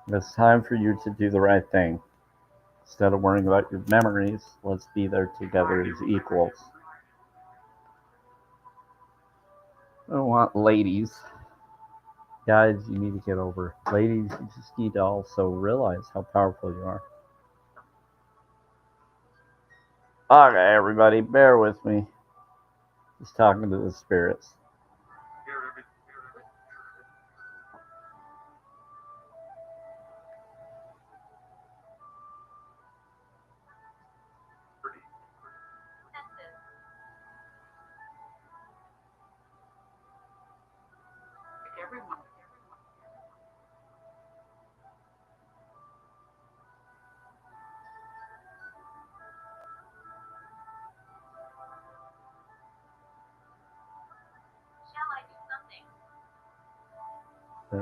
It's time for you to do the right thing. Instead of worrying about your memories, let's be there together as equals. I don't want ladies. Guys, you need to get over. Ladies, you just need to also realize how powerful you are. Okay, everybody, bear with me. Just talking to the spirits.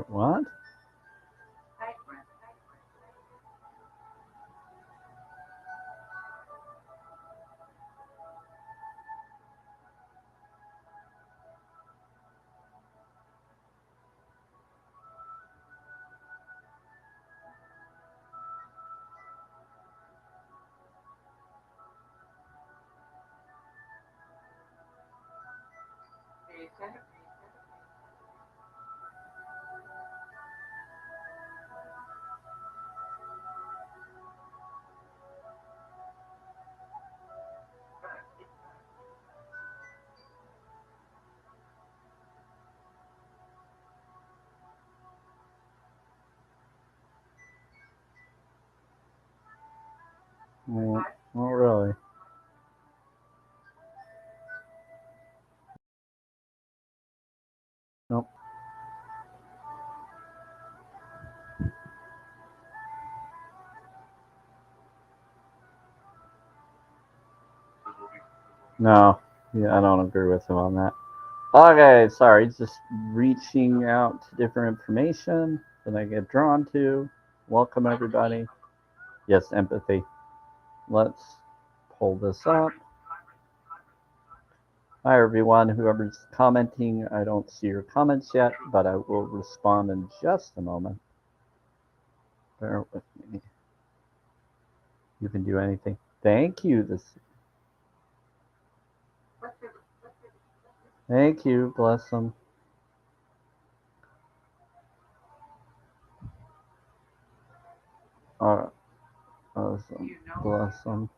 What? Well, not really. Nope. No. Yeah, I don't agree with him on that. Okay, sorry. Just reaching out to different information that I get drawn to. Welcome, everybody. Yes, empathy. Let's pull this up. Hi, everyone. Whoever's commenting, I don't see your comments yet, but I will respond in just a moment. Bear with me. You can do anything. Thank you. Thank you. Bless them. Awesome. Bless them.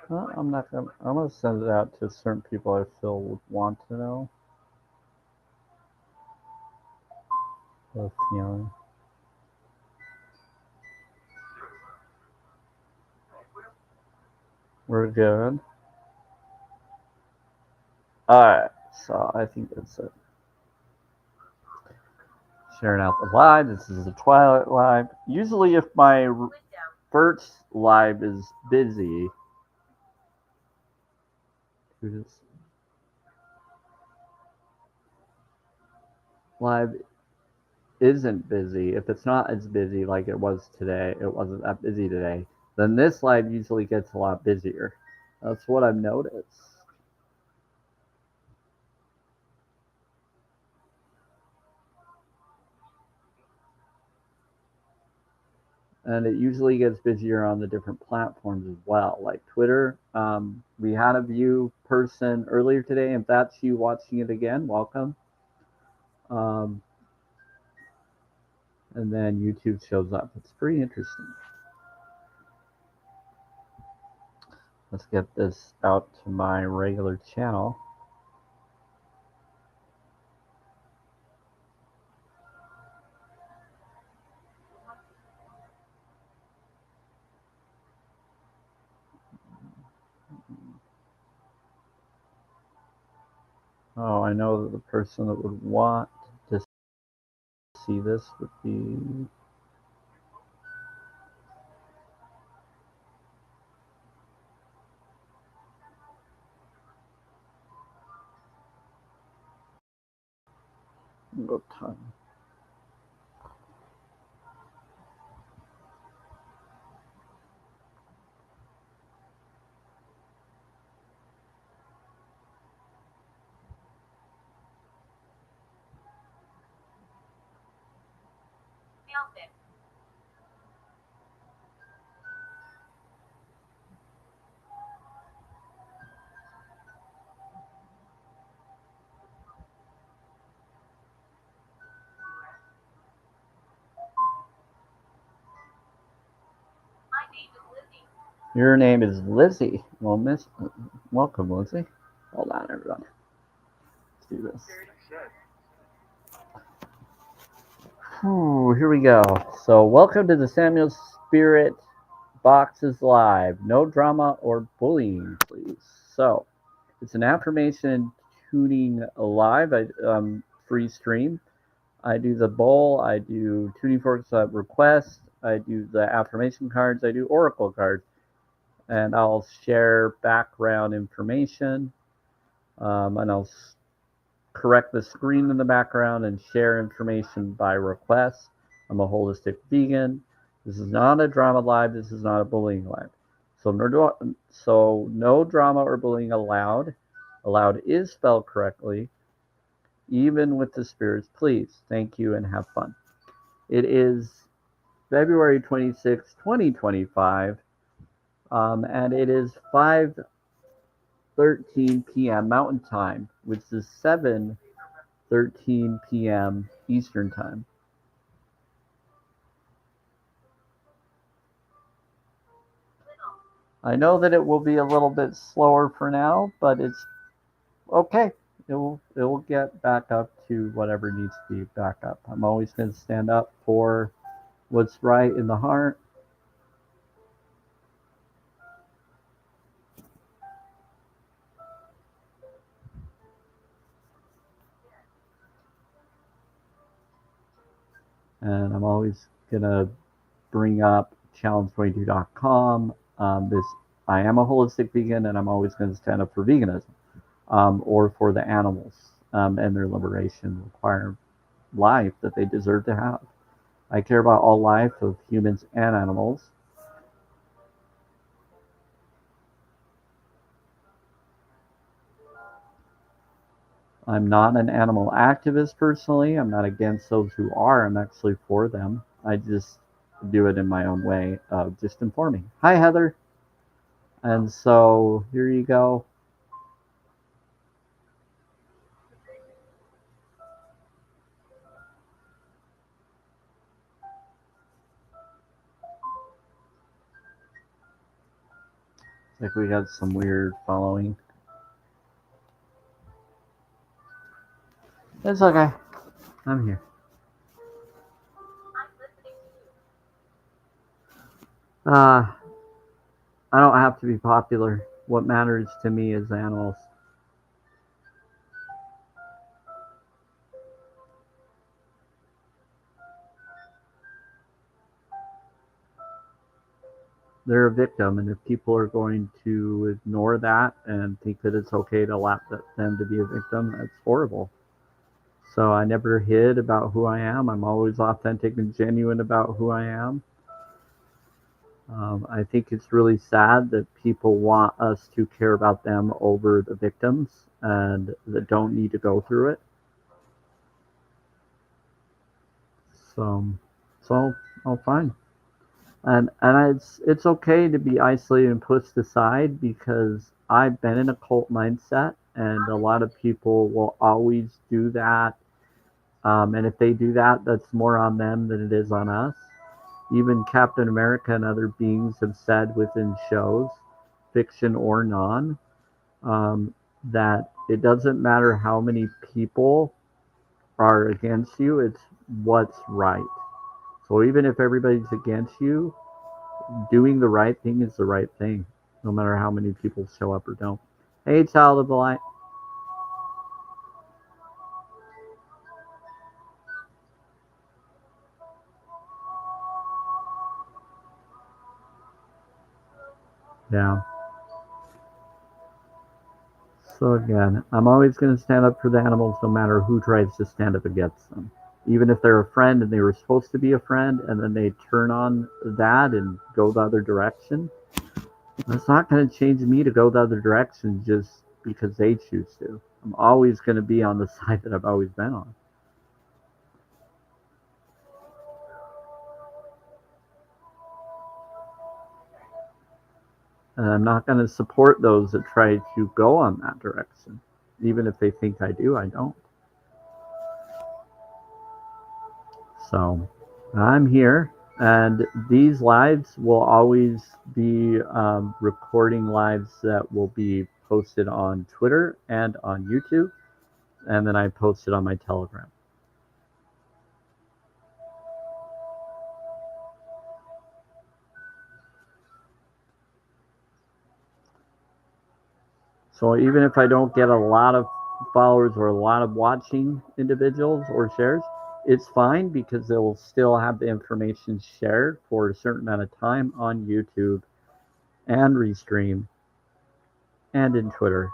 I'm not gonna. I'm gonna send it out to certain people I feel would want to know. The feeling. We're good. Alright, so I think that's it. Sharing out the live. This is the Twilight live. Usually, if my first live is busy, live isn't busy, if it's not as busy like it was today, it wasn't that busy today, then this live usually gets a lot busier. That's what I've noticed. And it usually gets busier on the different platforms as well, like Twitter. We had a view person earlier today. If that's you watching it again, welcome. Um, and then YouTube shows up. It's pretty interesting. Let's get this out to my regular channel. Oh, I know that the person that would want to see this would be what time? Your name is Lizzie. Well, welcome, Lizzie. Hold on, everyone. Let's do this. Here we go. So, welcome to the Samuel Spirit Boxes Live. No drama or bullying, please. So, it's an affirmation tuning live. Free stream. I do the bowl. I do tuning forks requests. I do the affirmation cards. I do oracle cards, and I'll share background information. And I'll correct the screen in the background and share information by request. I'm a holistic vegan. This is not a drama live. This is not a bullying live. So no drama or bullying allowed. Allowed is spelled correctly, even with the spirits. Please, thank you, and have fun. It is February 26, 2025, and it is 5:13 p.m. Mountain Time, which is 7:13 p.m. Eastern Time. I know that it will be a little bit slower for now, but it's okay. It will get back up to whatever needs to be back up. I'm always going to stand up for what's right in the heart. And I'm always going to bring up challenge22.com. I am a holistic vegan, and I'm always going to stand up for veganism, or for the animals, and their liberation, require life that they deserve to have. I care about all life of humans and animals. I'm not an animal activist personally. I'm not against those who are. I'm actually for them. I just do it in my own way of just informing. Hi, Heather. And so here you go. It's like we got some weird following. It's okay. I'm here. Uh, I don't have to be popular. What matters to me is animals. They're a victim, and if people are going to ignore that and think that it's okay to allow them to be a victim, that's horrible. So I never hid about who I am. I'm always authentic and genuine about who I am. I think it's really sad that people want us to care about them over the victims and that don't need to go through it. So, oh, fine. And it's okay to be isolated and pushed aside, because I've been in a cult mindset, and a lot of people will always do that. And if they do that, that's more on them than it is on us. Even Captain America and other beings have said within shows, fiction or non, that it doesn't matter how many people are against you, it's what's right. So even if everybody's against you, doing the right thing is the right thing, no matter how many people show up or don't. Hey, child of the light. Yeah. So again, I'm always going to stand up for the animals, no matter who tries to stand up against them. Even if they're a friend and they were supposed to be a friend, and then they turn on that and go the other direction, it's not going to change me to go the other direction just because they choose to. I'm always going to be on the side that I've always been on. And I'm not going to support those that try to go on that direction. Even if they think I do, I don't. So I'm here, And these lives will always be recording lives that will be posted on Twitter and on YouTube. And then I post it on my Telegram. So even if I don't get a lot of followers or a lot of watching individuals or shares, it's fine because they will still have the information shared for a certain amount of time on YouTube and Restream and in Twitter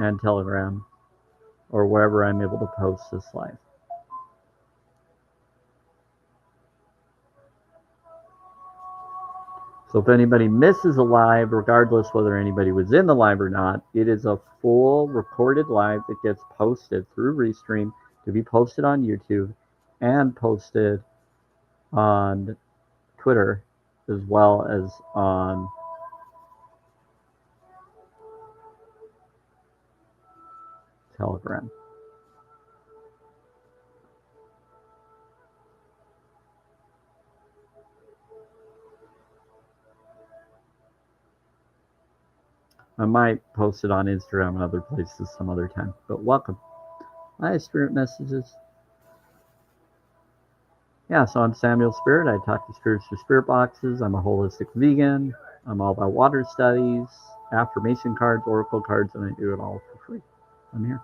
and Telegram or wherever I'm able to post this live. So if anybody misses a live, regardless whether anybody was in the live or not, it is a full recorded live that gets posted through Restream to be posted on YouTube and posted on Twitter as well as on Telegram. I might post it on Instagram and other places some other time, but welcome. Hi, Spirit Messages. Yeah, so I'm Samuel Spirit. I talk to spirits through spirit boxes. I'm a holistic vegan. I'm all about water studies, affirmation cards, oracle cards, and I do it all for free. I'm here.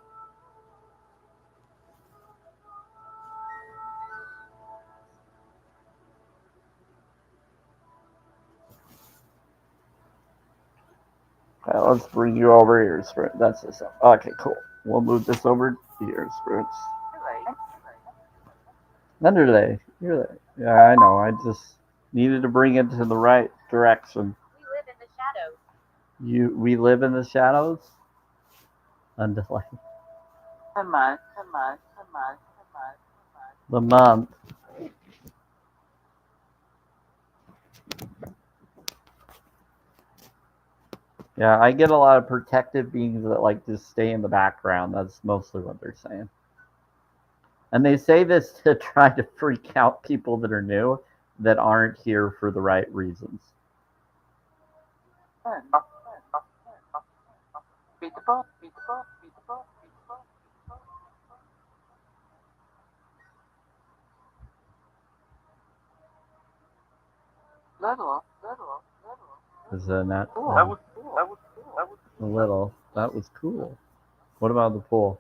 Okay, let's bring you over here, Spirit. That's this. Okay, cool. We'll move this over here, Spirits. Underlay. You're there. Yeah, I know. I just needed to bring it to the right direction. We live in the shadows. We live in the shadows? Underlay. The month. Yeah, I get a lot of protective beings that like to stay in the background. That's mostly what they're saying. And they say this to try to freak out people that are new that aren't here for the right reasons. Is that not? A little. That was cool. What about the pool?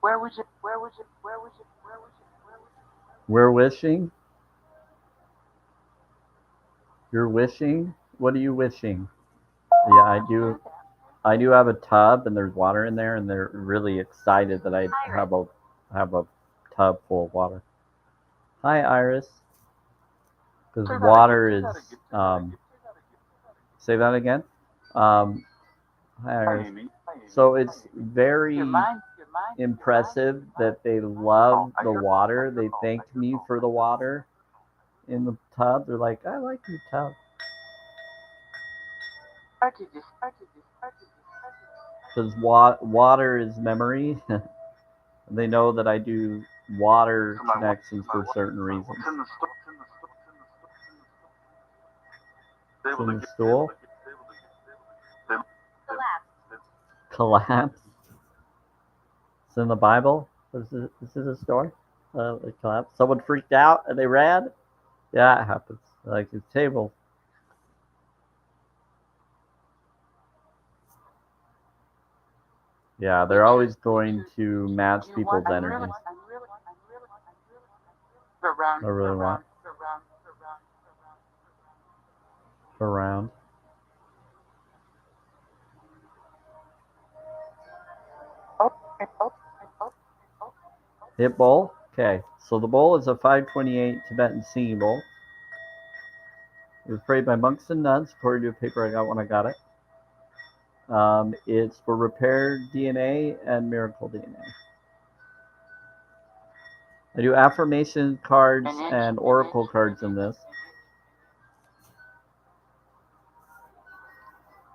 We're wishing? You're wishing? What are you wishing? Yeah, I do have a tub and there's water in there and they're really excited that I have a tub full of water. Hi Iris. Because water is say that again? Hi Iris. So it's very impressive that they love the water. They thanked me for the water in the tub. They're like, I like your tub. Because water is memory. They know that I do water connections for certain reasons. It's in the stool. Collapse. It's in the Bible. Is this a story? It collapsed. Someone freaked out and they ran. Yeah, it happens. Like his table. Yeah, they're always going to match people's energies. I really want. Around. Hit bowl. Okay, so the bowl is a 528 Tibetan singing bowl. It was prayed by monks and nuns, according to a paper I got when I got it. It's for repaired DNA and miracle DNA. I do affirmation cards and oracle cards in this.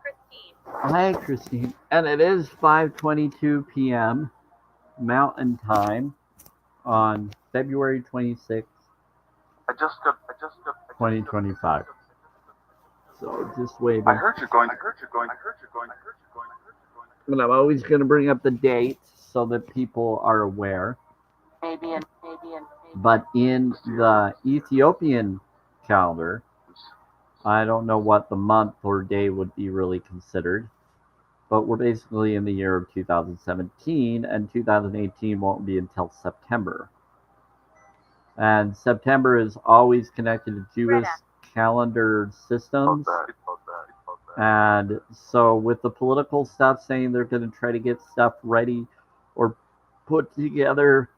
Christine. Hi, Christine. And it is 5:22 p.m. Mountain Time on February 26th, 2025. So just waiting. I heard you're going. But I'm always going to bring up the dates so that people are aware. But in the Ethiopian calendar, I don't know what the month or day would be really considered, but we're basically in the year of 2017, and 2018 won't be until September. And September is always connected to Jewish calendar systems. And so with the political stuff saying they're going to try to get stuff ready or put together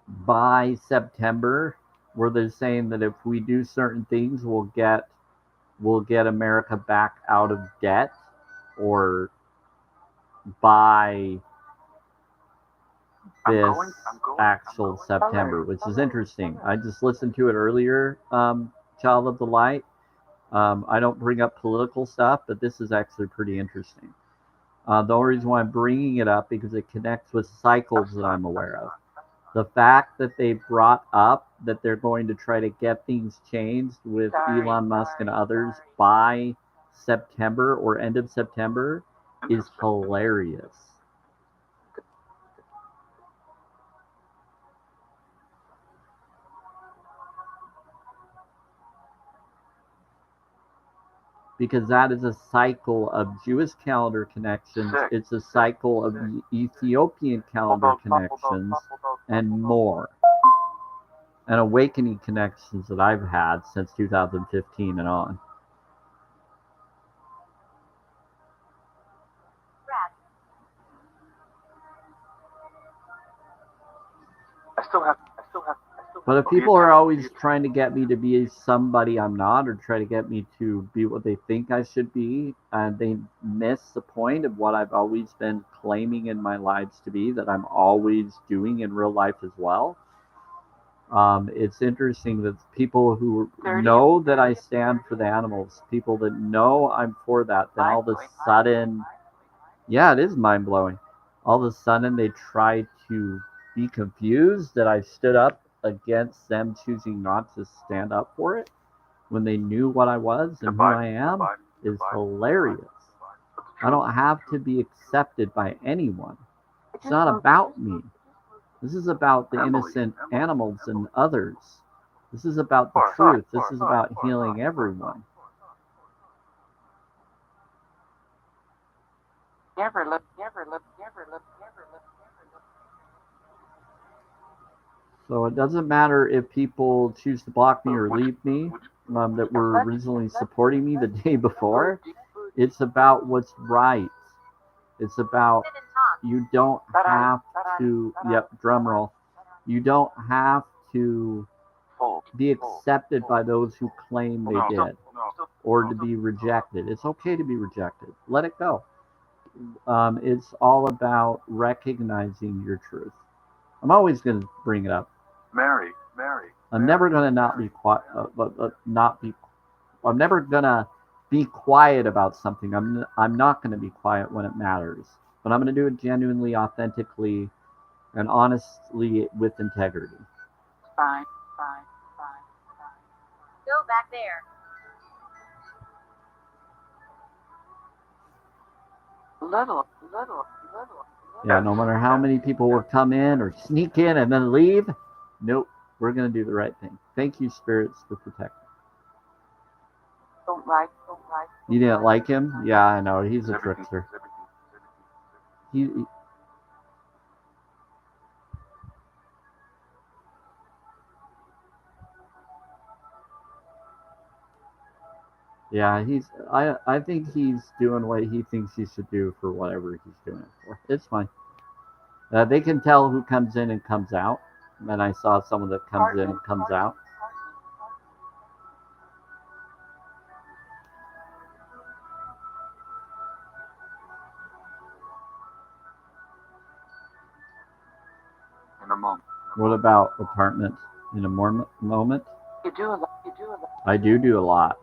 by September, where they're saying that if we do certain things, we'll get America back out of debt, or by this actual September, which is interesting. I just listened to it earlier, Child of the Light. I don't bring up political stuff, but this is actually pretty interesting. The only reason why I'm bringing it up because it connects with cycles that I'm aware of. The fact that they brought up that they're going to try to get things changed with Elon Musk and others by September or end of September is hilarious. Because that is a cycle of Jewish calendar connections. It's a cycle of Ethiopian calendar connections and more. And awakening connections that I've had since 2015 and on. But if people are always trying to get me to be somebody I'm not, or try to get me to be what they think I should be, and they miss the point of what I've always been claiming in my lives to be, that I'm always doing in real life as well. It's interesting that people who know that I stand for the animals, people that know I'm for that, then all of a sudden, yeah, it is mind blowing. All of a sudden, they try to be confused that I stood up against them choosing not to stand up for it when they knew what I was and who I am is hilarious. I don't have to be accepted by anyone. It's not about me. This is about the innocent animals and others. This is about the truth. This is about healing everyone. So it doesn't matter if people choose to block me or leave me, that were originally supporting me the day before. It's about what's right. It's about you don't have to, yep, drum roll. You don't have to be accepted by those who claim they did, or to be rejected. It's okay to be rejected. Let it go. It's all about recognizing your truth. I'm always going to bring it up. Mary. I'm never going to not be quiet. I'm never going to be quiet about something. I'm not going to be quiet when it matters. But I'm going to do it genuinely, authentically, and honestly with integrity. Fine. Go back there. Little. Yeah, no matter how many people will come in or sneak in and then leave, nope, we're going to do the right thing. Thank you, spirits, for protecting. Don't like. You didn't like him? Yeah, I know. He's a trickster. Yeah, I think he's doing what he thinks he should do for whatever he's doing it for. It's fine. They can tell who comes in and comes out. And I saw someone that comes in and comes out. In a moment. What about apartment in a moment? You do a lot. I do a lot.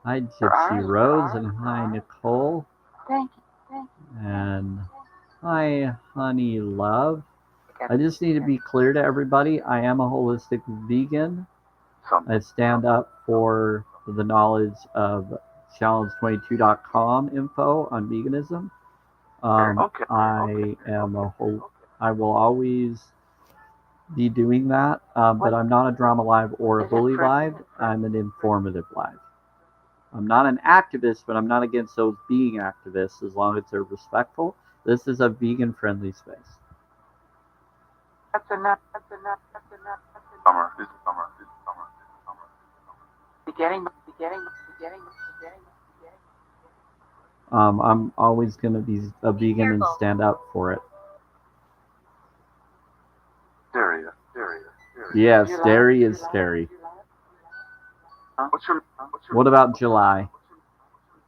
Hi, Gypsy Rose, and hi, Nicole. Thank you. And hi, Honey Love. I just need to be clear to everybody. I am a holistic vegan. Something. I stand up for the knowledge of challenge22.com info on veganism. Okay. I am I will always be doing that, but I'm not a drama live or a bully live. I'm an informative live. I'm not an activist, but I'm not against those being activists as long as they're respectful. This is a vegan friendly space. That's enough. Summer. Beginning. I'm always going to be a vegan and stand up for it. Serious. Yes, dairy is scary. What about July?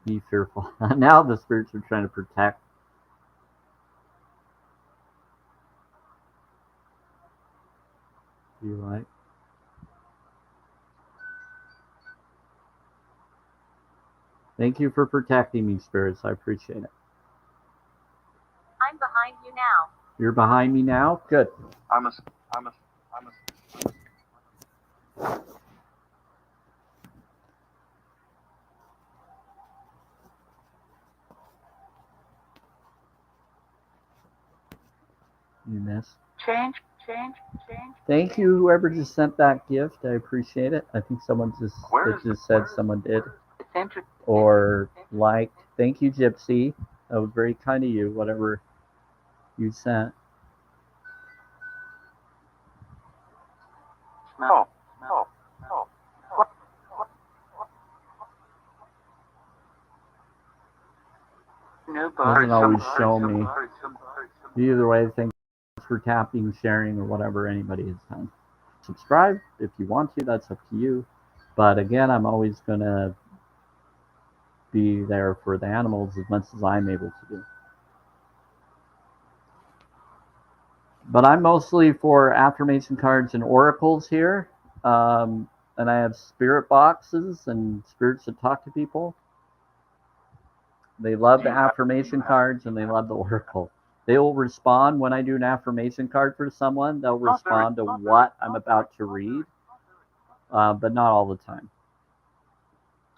Be fearful. Now the spirits are trying to protect. You like? Thank you for protecting me, spirits. I appreciate it. I'm behind you now. You're behind me now? Good. I'm a. You miss. Change. Thank you, whoever just sent that gift. I appreciate it. I think someone just said someone did. It's interesting. Or liked. Thank you, Gypsy. That was very kind of you, whatever you sent. Smell. New book. Doesn't always show me. Either way, thanks for tapping, sharing, or whatever anybody has done. Subscribe if you want to. That's up to you. But again, I'm always going to be there for the animals as much as I'm able to do. But I'm mostly for affirmation cards and oracles here. And I have spirit boxes and spirits that talk to people. They love the affirmation cards and they love the oracle. They will respond when I do an affirmation card for someone. They'll respond to what I'm about to read, but not all the time.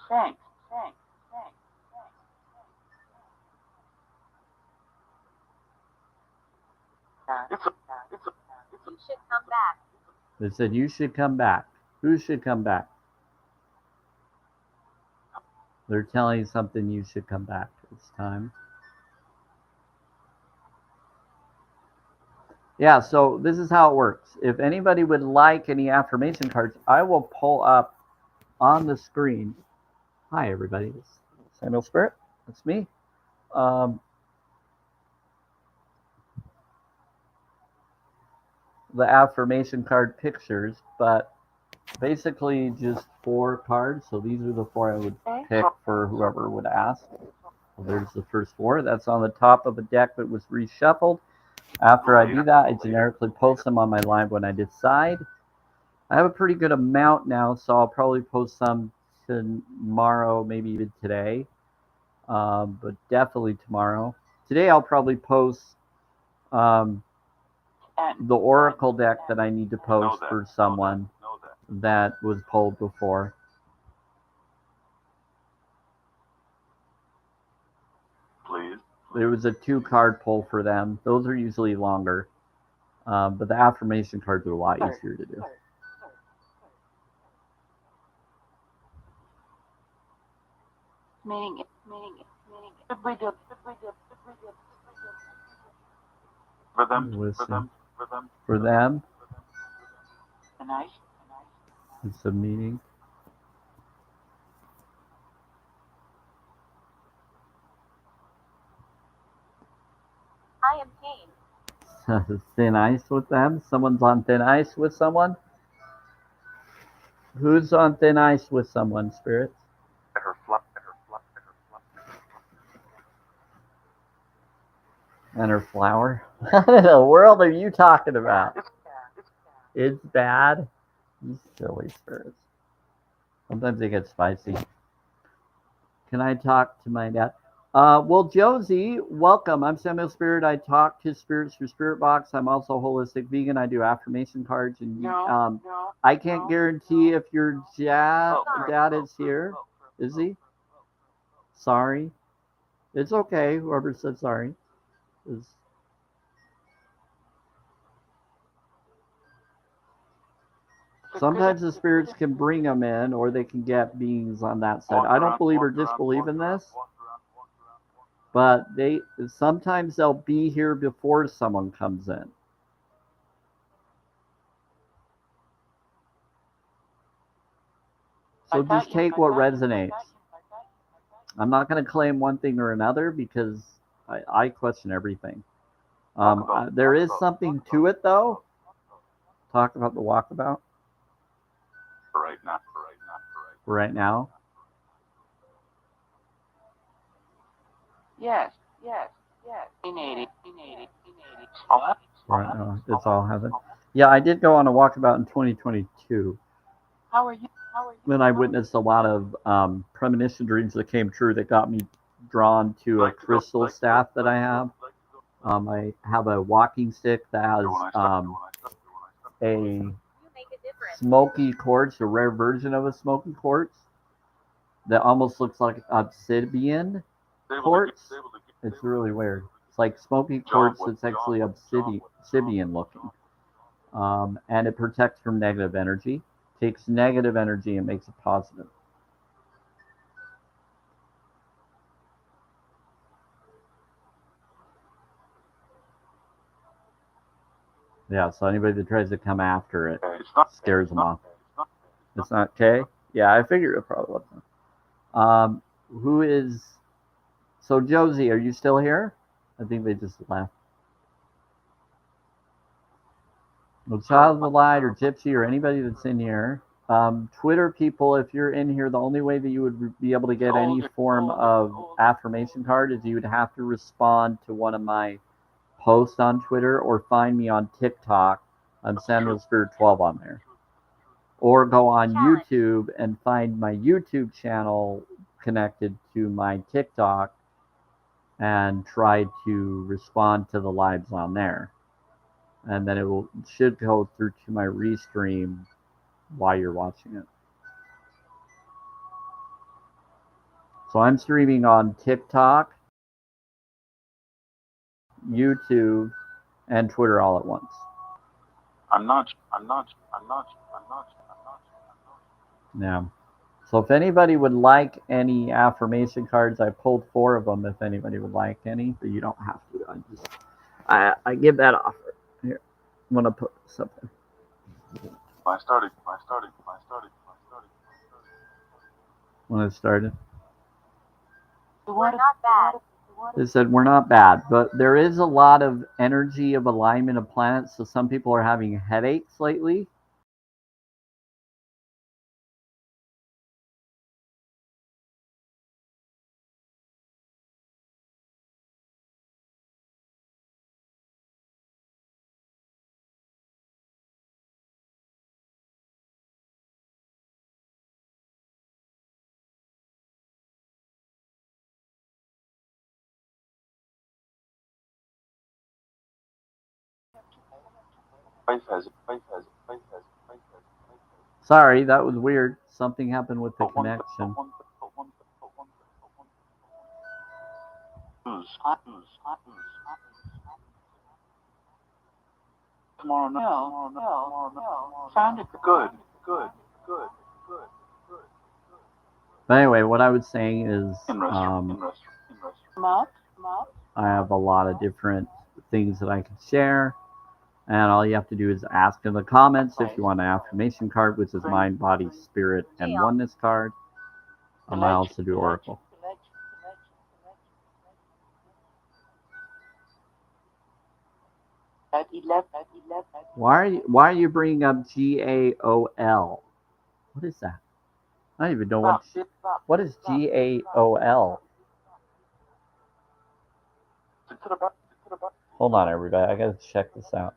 Thanks. You should come back. They said, you should come back. Who should come back? They're telling you something, you should come back. It's time. Yeah, so this is how it works. If anybody would like any affirmation cards, I will pull up on the screen. Hi, everybody. This is Samuel Spirit. That's me. The affirmation card pictures, but basically just 4 cards. So these are the 4 I would pick for whoever would ask. Well, there's the first 4. That's on the top of a deck that was reshuffled. After I do that, I generically post them on my live when I decide. I have a pretty good amount now, so I'll probably post some tomorrow, maybe even today, but definitely tomorrow. Today I'll probably post the oracle deck that I need to post for someone that was pulled before. Please. There was a 2-card pull for them. Those are usually longer, but the affirmation cards are a lot easier to do. Meaning. We do. For them. Listen. For them, Nice. it's a meeting. I am Kane. Thin ice with them? Someone's on thin ice with someone? Who's on thin ice with someone, spirits? And her flower? What in the world are you talking about? It's bad. You silly spirits. Sometimes they get spicy. Can I talk to my dad? Well, Josie, welcome. I'm Samuel Spirit. I talk to spirits through Spirit Box. I'm also a holistic vegan. I do affirmation cards, and I can't guarantee if your dad is here. Is he? Sorry. It's okay. Whoever said sorry is. Sometimes the spirits can bring them in, or they can get beings on that side. I don't believe or disbelieve in this, but sometimes they'll be here before someone comes in. So just take what resonates. I'm not going to claim one thing or another because I question everything. There is something to it, though. Talk about the walkabout. Right now. Yes. 1980. Right now, it's all heaven. Yeah, I did go on a walkabout in 2022. How are you? Then I witnessed a lot of premonition dreams that came true that got me drawn to a crystal staff that I have. I have a walking stick that has a smoky quartz, a rare version of a smoky quartz that almost looks like obsidian quartz. It's really weird. It's like smoky quartz that's actually obsidian looking. And it protects from negative energy, takes negative energy and makes it positive. Yeah, so anybody that tries to come after it scares them off. It's not okay? Yeah, I figured it probably wasn't. Who is. So, Josie, are you still here? I think they just left. Well, Child of the Light or Gypsy or anybody that's in here. Twitter people, if you're in here, the only way that you would be able to get any form of affirmation card is you would have to respond to one of my post on Twitter or find me on TikTok. I'm Samuel Spirit 12 on there. Or go on YouTube and find my YouTube channel connected to my TikTok and try to respond to the lives on there. And then should go through to my restream while you're watching it. So I'm streaming on TikTok, YouTube, and Twitter all at once. I'm not. Yeah. So if anybody would like any affirmation cards, I pulled 4 of them. If anybody would like any, but you don't have to. I give that offer. Here, I'm gonna put something. I started. When it started, We're not bad. they said we're not bad, but there is a lot of energy of alignment of planets. So some people are having headaches lately. Sorry, that was weird. Something happened with the connection. Tomorrow. No. Found it. Good. But anyway, what I was saying is, Mop. I have a lot of different things that I can share. And all you have to do is ask in the comments if you want an affirmation card, which is mind, body, spirit, and oneness card. I also do oracle. Why are you bringing up GAOL? What is that? I don't even know what is GAOL. Hold on, everybody. I gotta check this out.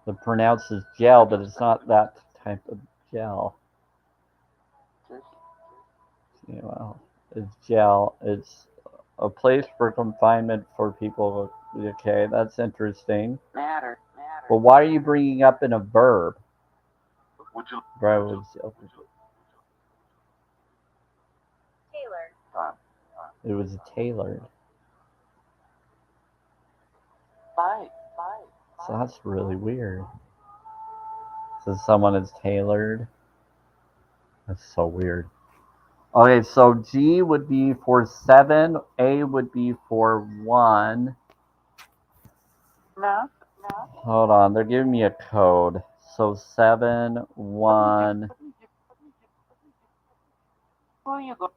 The pronounce is gel, but it's not that type of gel. Yeah, well, it's gel. It's a place for confinement for people. Okay, that's interesting. Matter. But why are you bringing up in a verb? Would you? Bro, Taylor. it was tailored. Bye. So that's really weird. So someone is tailored. That's so weird. Okay, so G would be for 7, A would be for 1. No. Hold on, they're giving me a code. So 7, 1. Who you go?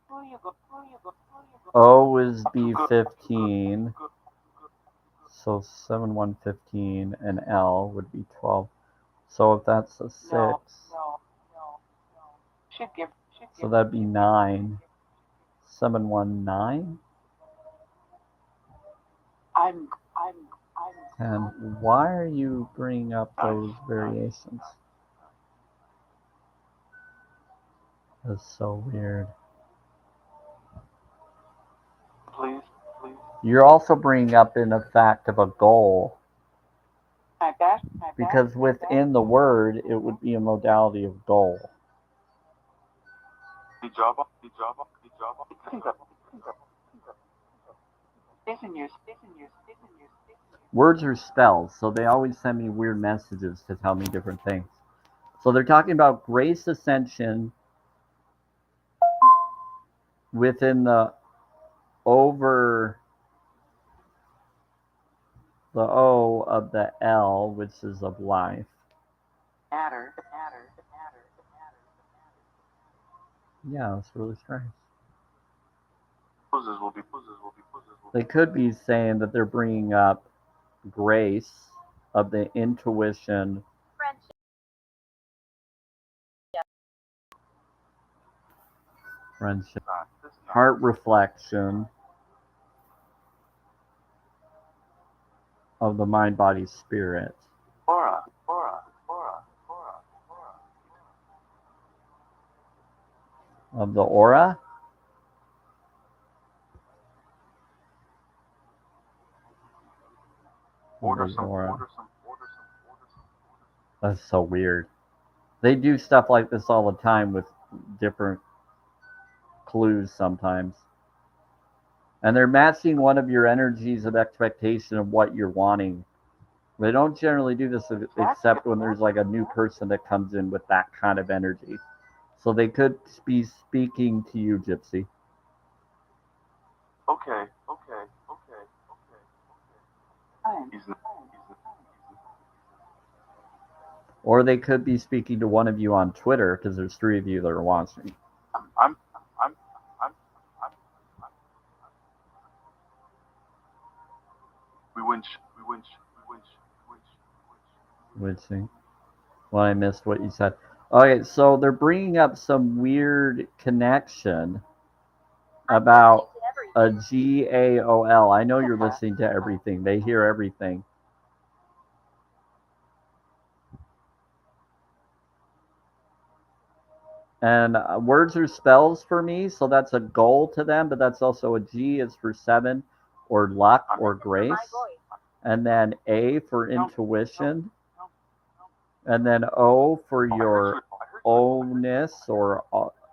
O is B15. So 7, 1, 15. And L would be 12. So if that's a 6, No. Should give. so that'd be 9. 7, 1, 9. I'm. And why are you bringing up those variations? That's so weird. Please. You're also bringing up in the fact of a goal, My best. because within the word, it would be a modality of goal. Hijaba. Listen, Words are spells, so they always send me weird messages to tell me different things. So they're talking about grace ascension within the over the O of the L, which is of life. Matter. Yeah, that's really strange. Poses will be. They could be saying that they're bringing up grace of the intuition, Friendship. friendship, heart reflection of the mind, body, spirit. Aura. Of the aura? Order The some. aura. That's so weird. They do stuff like this all the time with different clues sometimes. And they're matching one of your energies of expectation of what you're wanting. They don't generally do this except when there's like a new person that comes in with that kind of energy. So they could be speaking to you, Gypsy. Okay. Or they could be speaking to one of you on Twitter because there's 3 of you that are watching. I'm. We winch. Witching. Well, I missed what you said. Okay, so they're bringing up some weird connection about a GAOL. I know you're listening to everything. They hear everything. And words are spells for me, so that's a goal to them, but that's also a G is for 7 or luck or grace. And then A for intuition. And then O for your O-ness or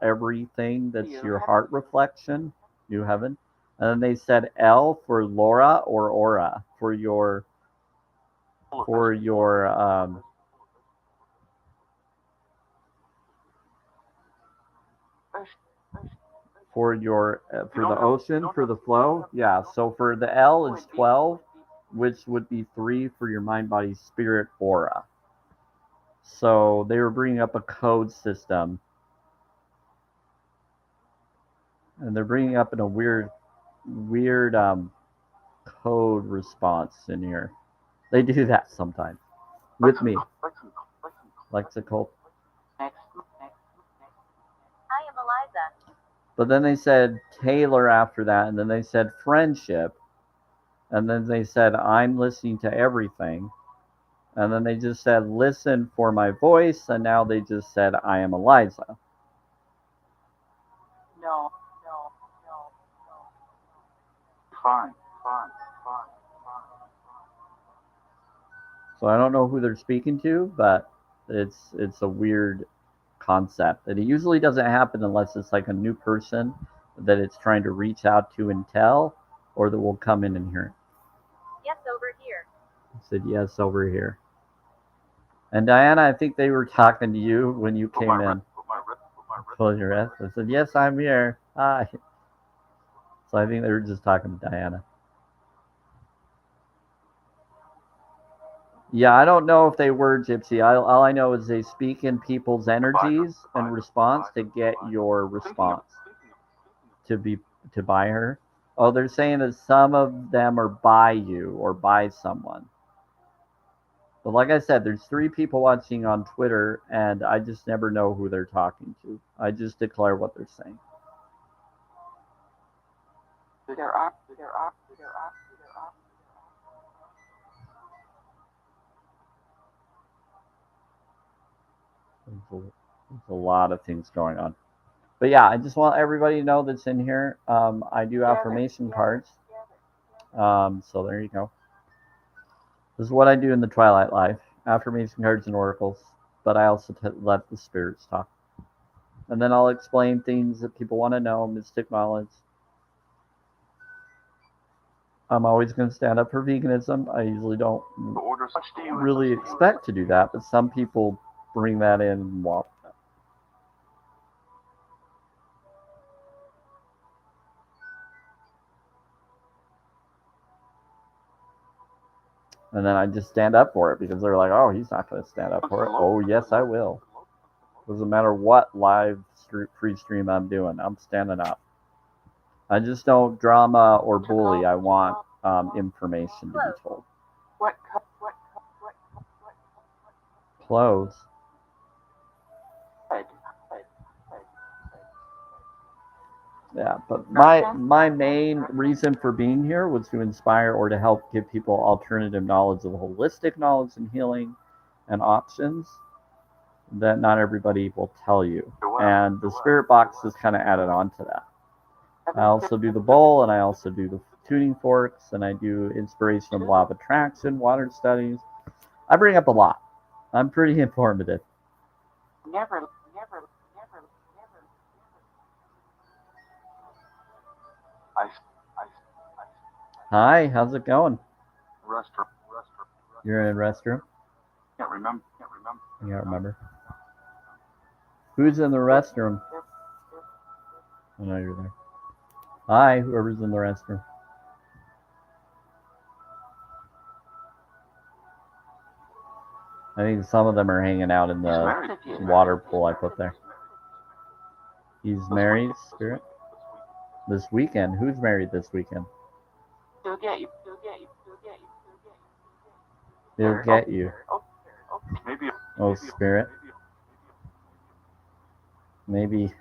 everything that's your heart reflection, new heaven. And then they said L for Laura or aura for your for your for the ocean, for the flow. Yeah, so for the L is 12, which would be 3 for your mind, body, spirit aura. So they were bringing up a code system, and they're bringing up in a weird code response in here. They do that sometimes with me. Lexical. I am Eliza. But then they said Taylor after that, and then they said friendship, and then they said I'm listening to everything. And then they just said, listen for my voice. And now they just said, I am Eliza. No. Fine. So I don't know who they're speaking to, but it's a weird concept. And it usually doesn't happen unless it's like a new person that it's trying to reach out to and tell, or that will come in and hear it. Yes, over here. I said, yes, over here. And Diana, I think they were talking to you when you came in. Close your wrist. I said, yes, I'm here. Hi. So I think they were just talking to Diana. Yeah, I don't know if they were Gypsy. All I know is they speak in people's energies and response to get your response to buy her. Oh, they're saying that some of them are by you or by someone. But like I said, there's 3 people watching on Twitter, and I just never know who they're talking to. I just declare what they're saying. They're up. There's a lot of things going on. But yeah, I just want everybody to know that's in here. I do affirmation cards. So there you go. This is what I do in the Twilight Life. Affirmation cards and oracles. But I also let the spirits talk. And then I'll explain things that people want to know, mystic knowledge. I'm always going to stand up for veganism. I usually don't really expect to do that, but some people bring that in and want that. And then I just stand up for it because they're like, oh, he's not going to stand up for it. Oh, yes, I will. Doesn't matter what live free stream I'm doing, I'm standing up. I just don't drama or bully. I want information to be told. What? Clothes. Yeah, but my main reason for being here was to inspire or to help give people alternative knowledge of holistic knowledge and healing and options that not everybody will tell you. And the spirit box is kind of added on to that. I also do the bowl, and I also do the tuning forks, and I do inspiration of law of attraction, water studies. I bring up a lot. I'm pretty informative. Never. Hi, how's it going? Restroom. You're in a restroom? Can't remember. I can't remember. Who's in the restroom? I know you're there. Hi, whoever's in the restroom. I think some of them are hanging out in the water pool I put there. He's married, Spirit? This weekend? Who's married this weekend? He'll get you. He'll get you. Maybe. Oh, Spirit. Maybe.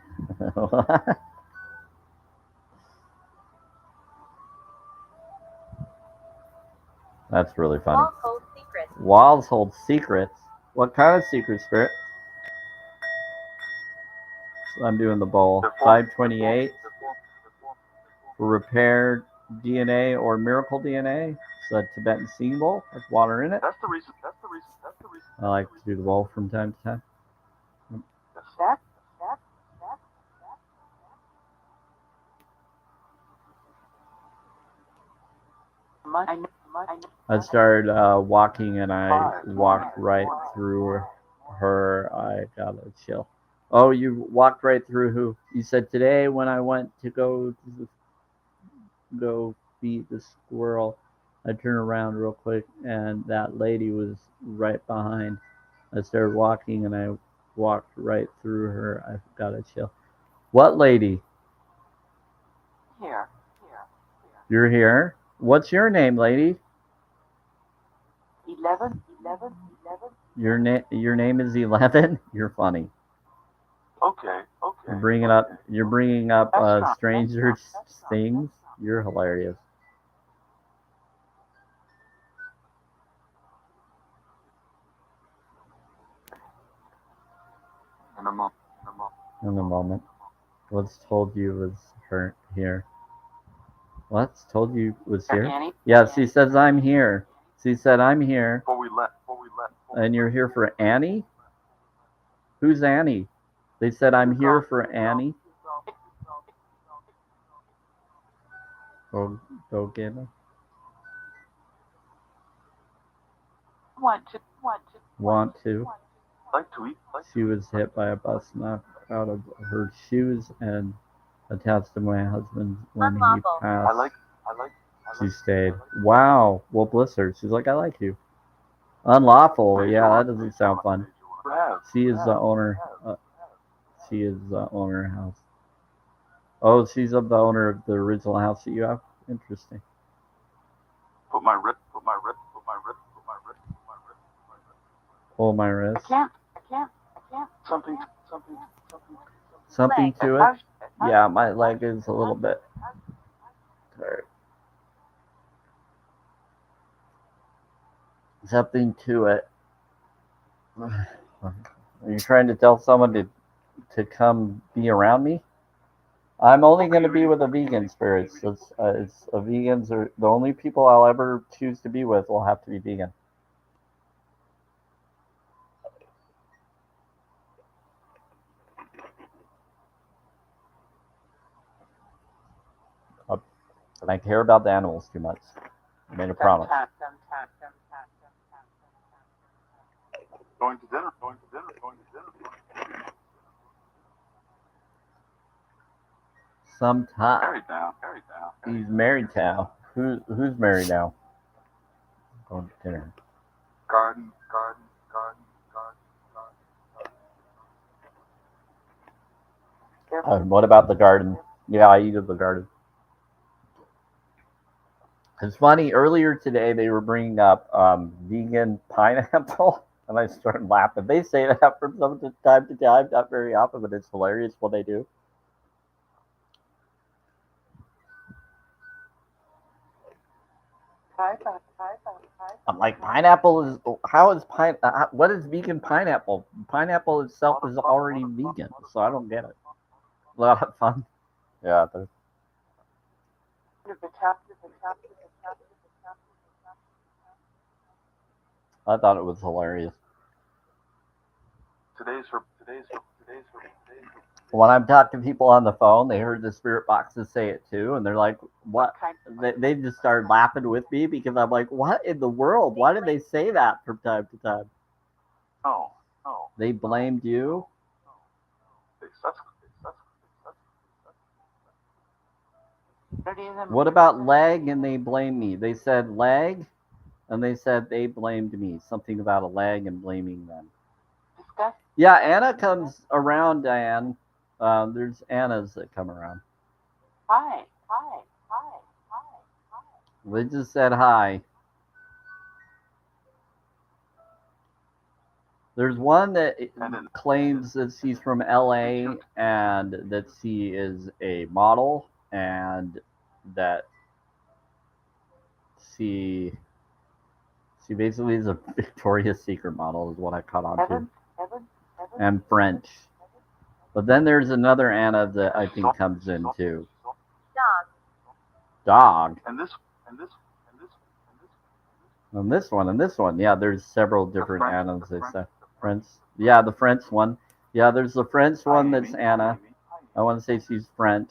That's really funny. Walls hold secrets. Walls hold secrets. What kind of secret, Spirit? I'm doing the bowl. 528 for repaired DNA or miracle DNA. It's a Tibetan seed bowl with water in it. That's the reason. I like to do the bowl from time to time. I started walking and I walked right through her. I got a chill. Oh, you walked right through who? You said today when I went to go feed the squirrel, I turned around real quick and that lady was right behind. I started walking and I walked right through her. I got a chill. What lady? Here. You're here. What's your name, lady? 11. Your name is 11. You're funny. Okay. You're bringing up strangers things. You're hilarious. In a moment. In a moment. What's told you was her here? What's told you was here? Annie? Yeah, she says I'm here. She said I'm here, Before we left. and you're here for Annie? Who's Annie? They said I'm here for Annie. Go get her. Want to. Like to eat. She was hit by a bus, knocked out of her shoes, and attached to my husband when he passed. I like. She stayed. Wow. Well, bless her. She's like, I like you. Unlawful. Yeah, that doesn't sound fun. You have. She is the owner. She is the owner of the house. Oh, she's of the owner of the original house that you have. Interesting. Put my wrist. Pull my I wrist. can't. Something. Something to it. Yeah, my leg is a little bit tired. Something to it. Are you trying to tell someone to come be around me? I'm only going to be with a vegan spirits. It's vegans are the only people I'll ever choose to be with. Will have to be vegan. And I care about the animals too much. I made a promise. Going to dinner. Sometime. Married now. He's married now. Who's married now? Going to dinner. Garden. What about the garden? Yeah, I eat at the garden. It's funny. Earlier today, they were bringing up vegan pineapple, and I started laughing. They say that from time to time, not very often, but it's hilarious when they do. I'm like, pineapple is how is what is vegan pineapple? Pineapple itself is already vegan, so I don't get it. A lot of fun. Yeah, I thought it was hilarious. Today's for. When I'm talking to people on the phone, they heard the spirit boxes say it too, and they're like, "What?" They just started laughing with me because I'm like, "What in the world? Why did they say that from time to time?" No. They blamed you. What about leg? And they blamed me. They said leg, and they said they blamed me. Something about a leg and blaming them. Yeah, Anna comes around, Diane. There's Annas that come around. Hi. They just said hi. There's one that claims that she's from LA and that she is a model and that she basically is a Victoria's Secret model is what I caught on to. And French. But then there's another Anna that I think comes in too. Dog. And this. And this one. Yeah, there's several different Annas they say. French. Yeah, the French one. Yeah, there's the French one that's Anna. I want to say she's French.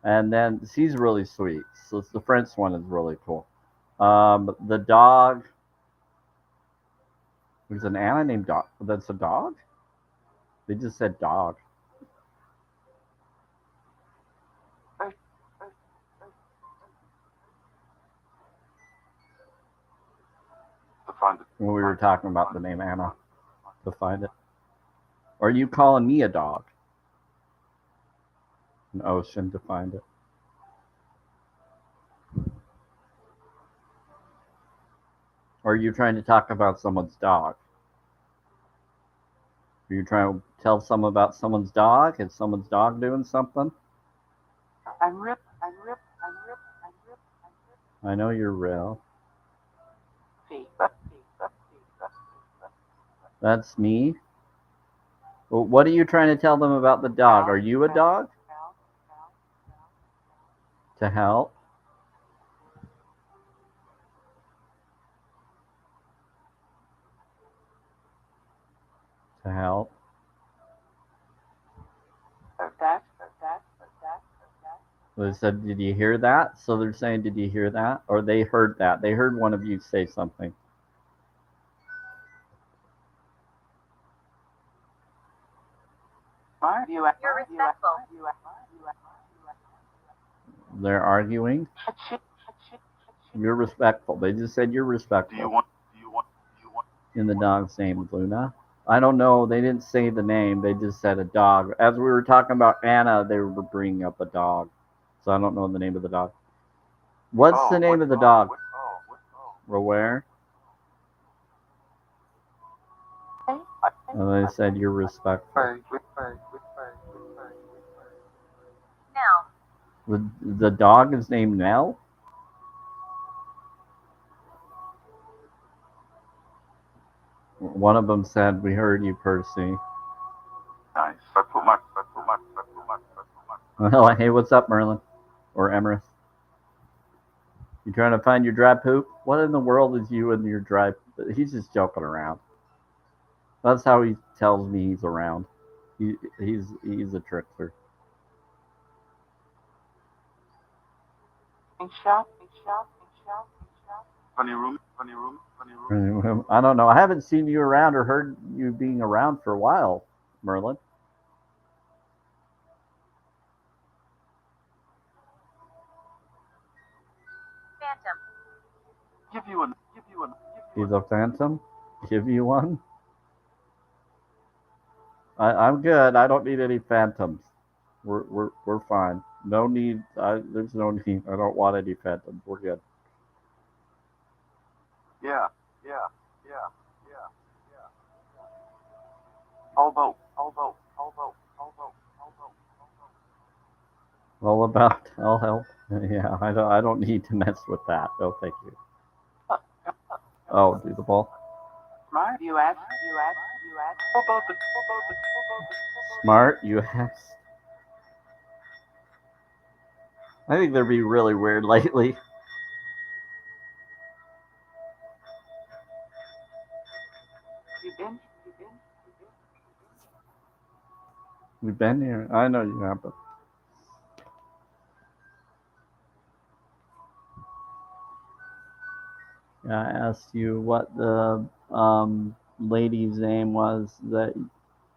And then she's really sweet. So the French one is really cool. The dog. There's an Anna named Dog. That's a dog? They just said dog. When we were talking about the name Anna to find it. Or are you calling me a dog? An ocean to find it. Or are you trying to talk about someone's dog? Are you trying to tell someone about someone's dog? Is someone's dog doing something? I'm Rip. I know you're real. That's me. Well, what are you trying to tell them about the dog? Are you a dog? To help? To help? They said, did you hear that? So they're saying, did you hear that? Or they heard that. They heard one of you say something. You're respectful. They're arguing. You're respectful. They just said you're Do you respectful. want? In the dog's name, Luna. I don't know. They didn't say the name. They just said a dog. As we were talking about Anna, they were bringing up a dog. So I don't know the name of the dog. What's the name of the dog? Where? And they said you're respectful. Now. The dog is named Nell? One of them said, we heard you, Percy. Nice. I put my. Well, hey, what's up, Merlin? Or Emerith? You trying to find your dry poop? What in the world is you and your dry... He's just joking around. That's how he tells me he's around. He's a trickster. Funny room. I don't know. I haven't seen you around or heard you being around for a while, Merlin. Phantom. Give you a. He's a phantom? Give you one? I'm good. I don't need any phantoms. We're fine. No need. There's no need. I don't want any phantoms. We're good. Yeah. How about? All about. I'll help. Yeah, I don't need to mess with that. No, thank you. Oh, do the ball. Smart. You asked. How about the? Smart, you asked. I think they're being really weird lately. You been? We've been here. I know you have, but yeah, I asked you what the lady's name was that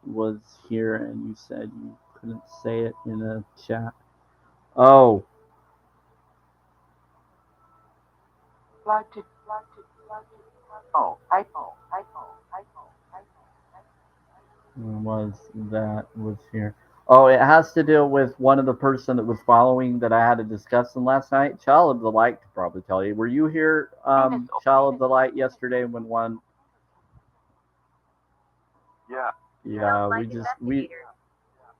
was here, and you said you couldn't say it in a chat. Oh, Oh. was that was here? Oh, it has to deal with one of the person that was following that I had to discuss them last night. Child of the Light could probably tell you. Were you here, Child of the Light, yesterday when one? Yeah. Yeah, we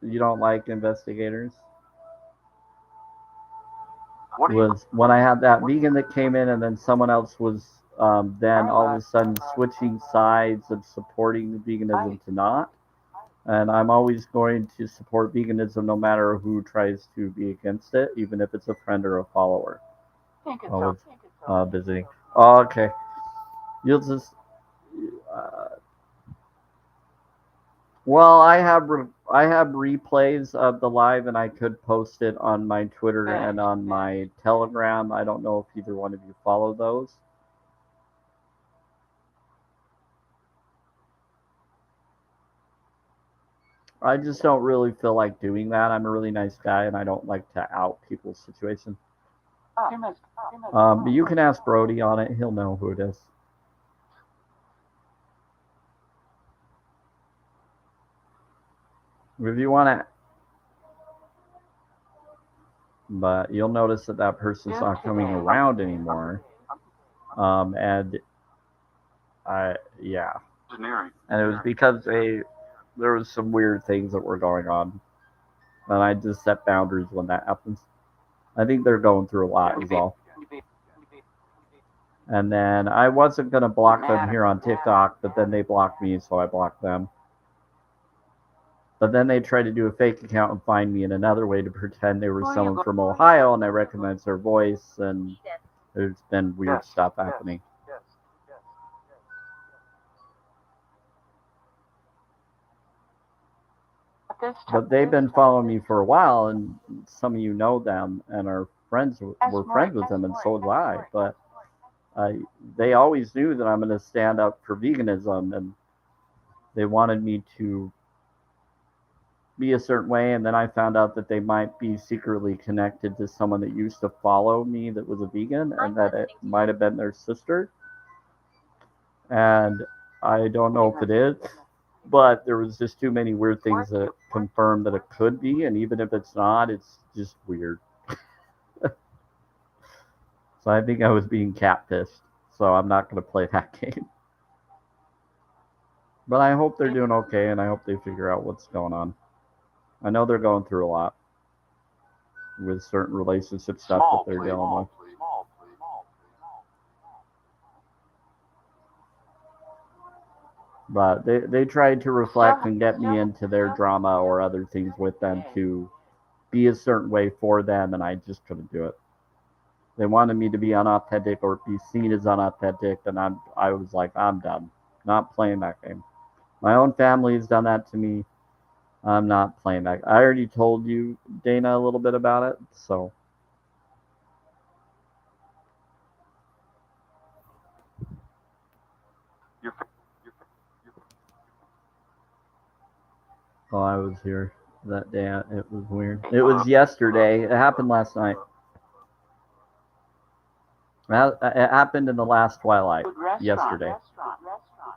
you don't like investigators. What do you? Was when I had that vegan that came in, and then someone else was then all of a sudden switching sides of supporting veganism to not. And I'm always going to support veganism no matter who tries to be against it, even if it's a friend or a follower. Oh, it's visiting. Oh, okay. You'll just. Uh, well, I have replays of the live, and I could post it on my Twitter and on my Telegram. I don't know if either one of you follow those. I just don't really feel like doing that. I'm a really nice guy, and I don't like to out people's situation. But you can ask Brody on it. He'll know who it is. If you want to. But you'll notice that that person's not coming around anymore. And yeah. Engineering. And it was because there was some weird things that were going on. And I just set boundaries when that happens. I think they're going through a lot is all. And then I wasn't going to block them here on TikTok, but then they blocked me, so I blocked them. But then they tried to do a fake account and find me in another way to pretend they were someone from Ohio, and I recognized their voice, and there's been weird Yes, stuff yes, happening. yes, yes, But they've been following me for a while, and some of you know them and are friends. Were friends with them, and so did I. But they always knew that I'm going to stand up for veganism, and they wanted me to be a certain way. And then I found out that they might be secretly connected to someone that used to follow me that was a vegan, and that it might have been their sister. And I don't know if it is, but there was just too many weird things that confirmed that it could be, and even if it's not, it's just weird. So I think I was being catfished, so I'm not going to play that game. But I hope they're doing okay, and I hope they figure out what's going on. I know they're going through a lot with certain relationship stuff that they're dealing with. But they tried to reflect and get me into their drama or other things with them to be a certain way for them, and I just couldn't do it. They wanted me to be unauthentic or be seen as unauthentic, and I was like, I'm done. Not playing that game. My own family has done that to me. I'm not playing that. I already told you, Dana, a little bit about it, so. Oh, I was here that day. It was weird. It was yesterday. It happened last night. It happened in the last twilight yesterday.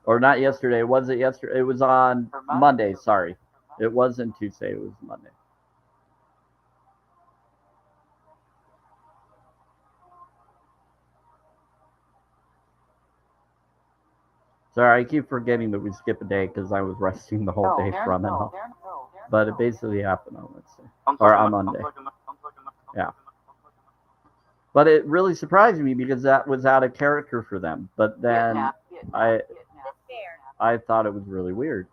Or not yesterday. Was it yesterday? It was on Monday. Sorry. It wasn't Tuesday. It was Monday. Sorry, I keep forgetting that we skip a day because I was resting the whole day from it all. But it basically happened on Wednesday. Or on Monday. Yeah. But it really surprised me because that was out of character for them. But then I thought it was really weird.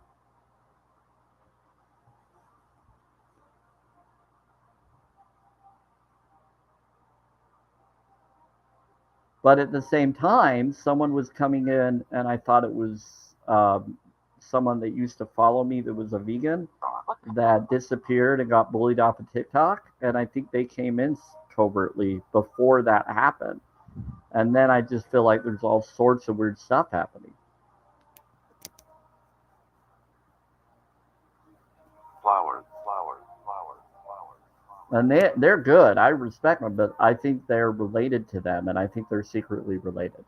But at the same time, someone was coming in, and I thought it was someone that used to follow me that was a vegan that disappeared and got bullied off of TikTok. And I think they came in covertly before that happened. And then I just feel like there's all sorts of weird stuff happening. flowers. And they're good. I respect them, but I think they're related to them, and I think they're secretly related.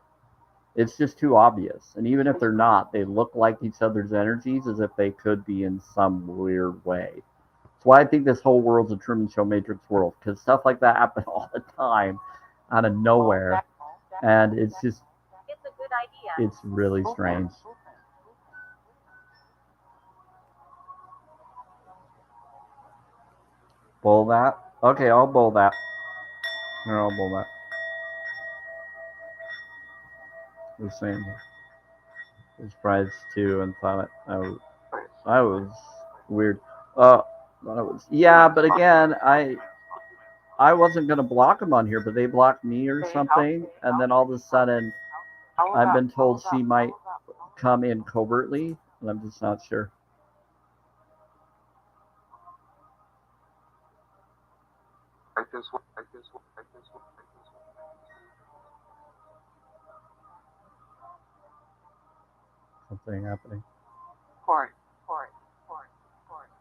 It's just too obvious. And even if they're not, they look like each other's energies as if they could be in some weird way. That's why I think this whole world's a Truman Show Matrix world, because stuff like that happens all the time out of nowhere. And it's just, It's a good idea. it's really strange. Bowl that? Okay, I'll bowl that. Here, I'll bowl that. The same. I was surprised too and thought I was weird. Yeah, but again, I wasn't gonna block them on here, but they blocked me or something, and then all of a sudden I've been told she might come in covertly, and I'm just not sure. Something happening. Port.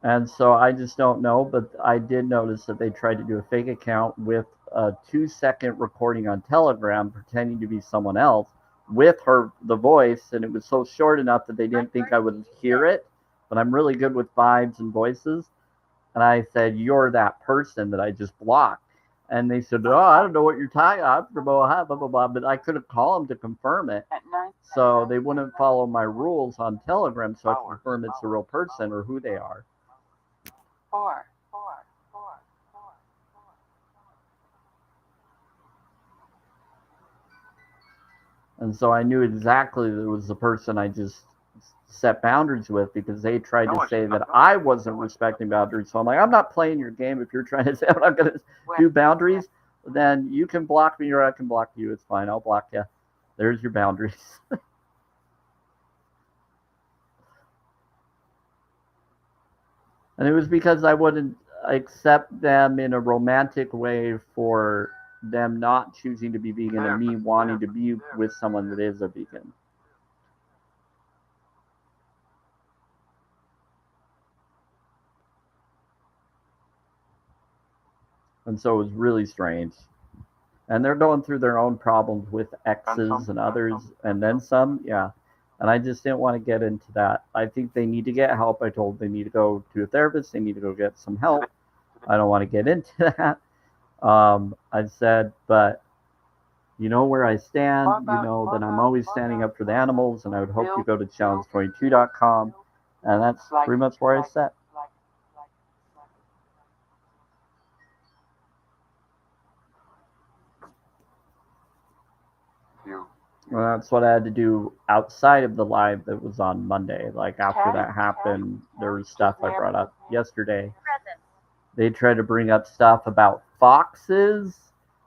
And so I just don't know, but I did notice that they tried to do a fake account with a 2-second recording on Telegram pretending to be someone else with the voice, and it was so short enough that they didn't think I would hear it. But I'm really good with vibes and voices. And I said, "You're that person that I just blocked." And they said, "Oh, I don't know what you're talking about, blah, blah, blah." But I couldn't call them to confirm it. So they wouldn't follow my rules on Telegram so I can confirm it's a real person or who they are. Four. And so I knew exactly that it was the person I just set boundaries with because they tried to say that I wasn't respecting boundaries. So I'm like, I'm not playing your game. If you're trying to say I'm not going to do boundaries, then you can block me or I can block you. It's fine. I'll block you. There's your boundaries. And it was because I wouldn't accept them in a romantic way for them not choosing to be vegan and me wanting to be with someone that is a vegan. And so it was really strange. And they're going through their own problems with exes and others, and then some, yeah. And I just didn't want to get into that. I think they need to get help. I told them they need to go to a therapist. They need to go get some help. I don't want to get into that. I said, but you know where I stand. You know that I'm always standing up for the animals, and I would hope you go to challenge22.com. And that's pretty much where I sat. Well, that's what I had to do outside of the live that was on Monday. Like after that happened, there was stuff I brought up yesterday. They tried to bring up stuff about foxes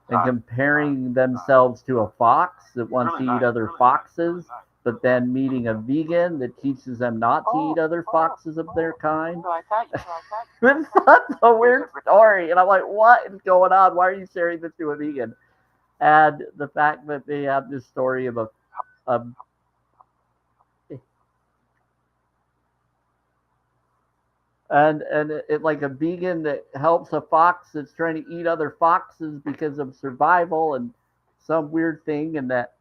and comparing themselves to a fox that wants to eat other foxes, but then meeting a vegan that teaches them not to eat other foxes of their kind. It's such a weird story. And I'm like, what is going on? Why are you sharing this to a vegan? And the fact that they have this story of a and it like a vegan that helps a fox that's trying to eat other foxes because of survival and some weird thing, and that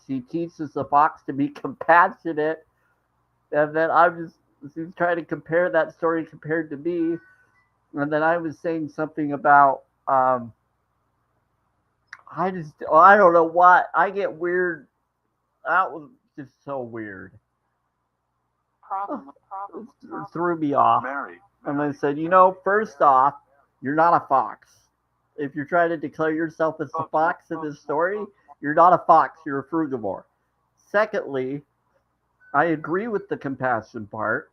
she teaches the fox to be compassionate, and then she's trying to compare that story compared to me, and then I was saying something about I don't know what I get weird. That was just so weird. It threw me off. And I said, first off, you're not a fox. If you're trying to declare yourself as a fox in this story, you're not a fox. You're a frugivore. Secondly, I agree with the compassion part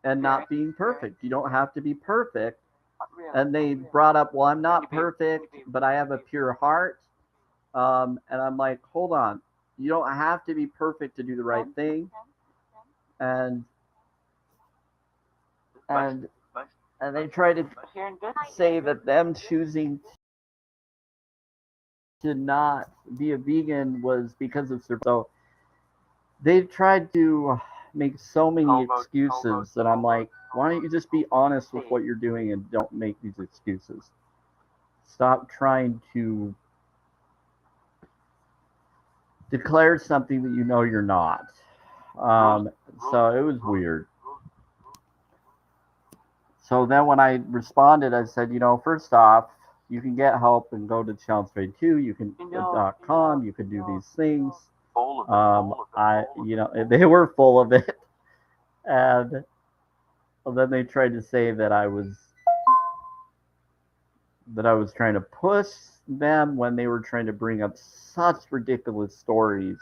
and not being perfect. You don't have to be perfect. And they brought up, well, I'm not perfect, but I have a pure heart. And I'm like, hold on. You don't have to be perfect to do the right thing. And they try to say that them choosing to not be a vegan was because of so they tried to make so many excuses that I'm like, why don't you just be honest with what you're doing and don't make these excuses? Stop trying to declare something that you know you're not. So it was weird. So then when I responded, I said, first off, you can get help and go to Challenge Trade 2. You can .com. You can do these things. They were full of it, and then they tried to say that I was trying to push them when they were trying to bring up such ridiculous stories.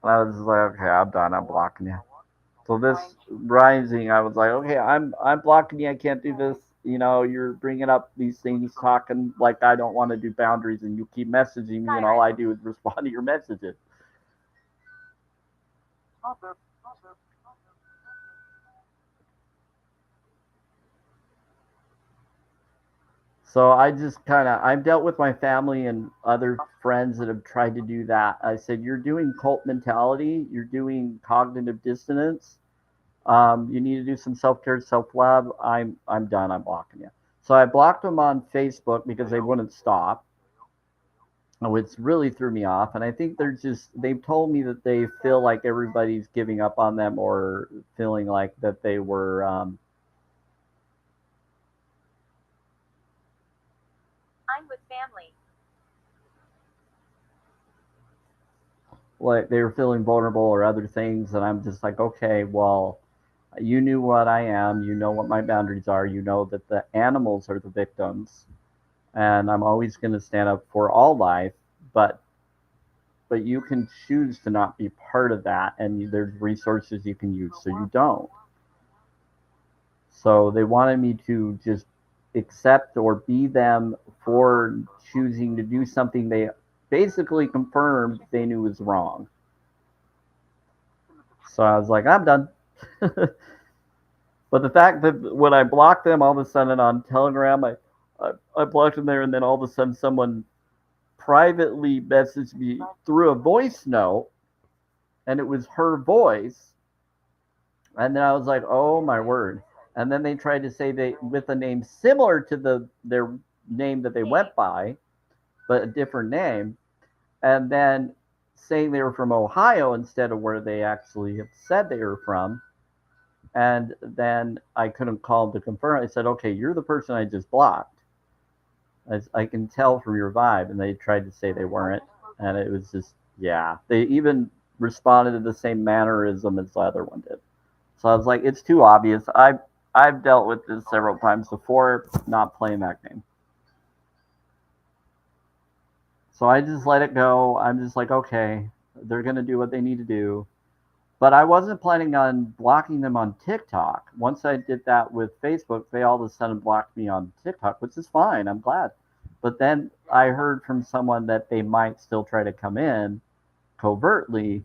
And I was like, okay, I'm done. I'm blocking you. So this rising, I was like, okay, I'm blocking you. I can't do this. You're bringing up these things, talking like I don't want to do boundaries, and you keep messaging me, and all I do is respond to your messages. So I've dealt with my family and other friends that have tried to do that. I said, you're doing cult mentality. You're doing cognitive dissonance. You need to do some self-care, self-love. I'm done. I'm blocking you. So I blocked them on Facebook because they wouldn't stop, which really threw me off. And I think they've told me that they feel like everybody's giving up on them or feeling like that they were, I'm with family. like they were feeling vulnerable or other things. And I'm just like, okay, well, you knew what I am. You know what my boundaries are. You know that the animals are the victims. And I'm always going to stand up for all life. But but you can choose to not be part of that, and there's resources you can use so you don't. So they wanted me to just accept or be them for choosing to do something they basically confirmed they knew was wrong. So I was like, I'm done. But the fact that when I blocked them, all of a sudden on Telegram, I blocked them there, and then all of a sudden someone privately messaged me through a voice note, and it was her voice. And then I was like, oh my word. And then they tried to say they with a name similar to their name that they went by, but a different name, and then saying they were from Ohio instead of where they actually have said they were from. And then I couldn't call them to confirm. I said, okay, you're the person I just blocked. I can tell from your vibe. And they tried to say they weren't. And it was just, yeah. They even responded in the same mannerism as the other one did. So I was like, it's too obvious. I've dealt with this several times before, not playing that game. So I just let it go. I'm just like, okay, they're gonna do what they need to do. But I wasn't planning on blocking them on TikTok. Once I did that with Facebook, they all of a sudden blocked me on TikTok, which is fine. I'm glad. But then I heard from someone that they might still try to come in covertly.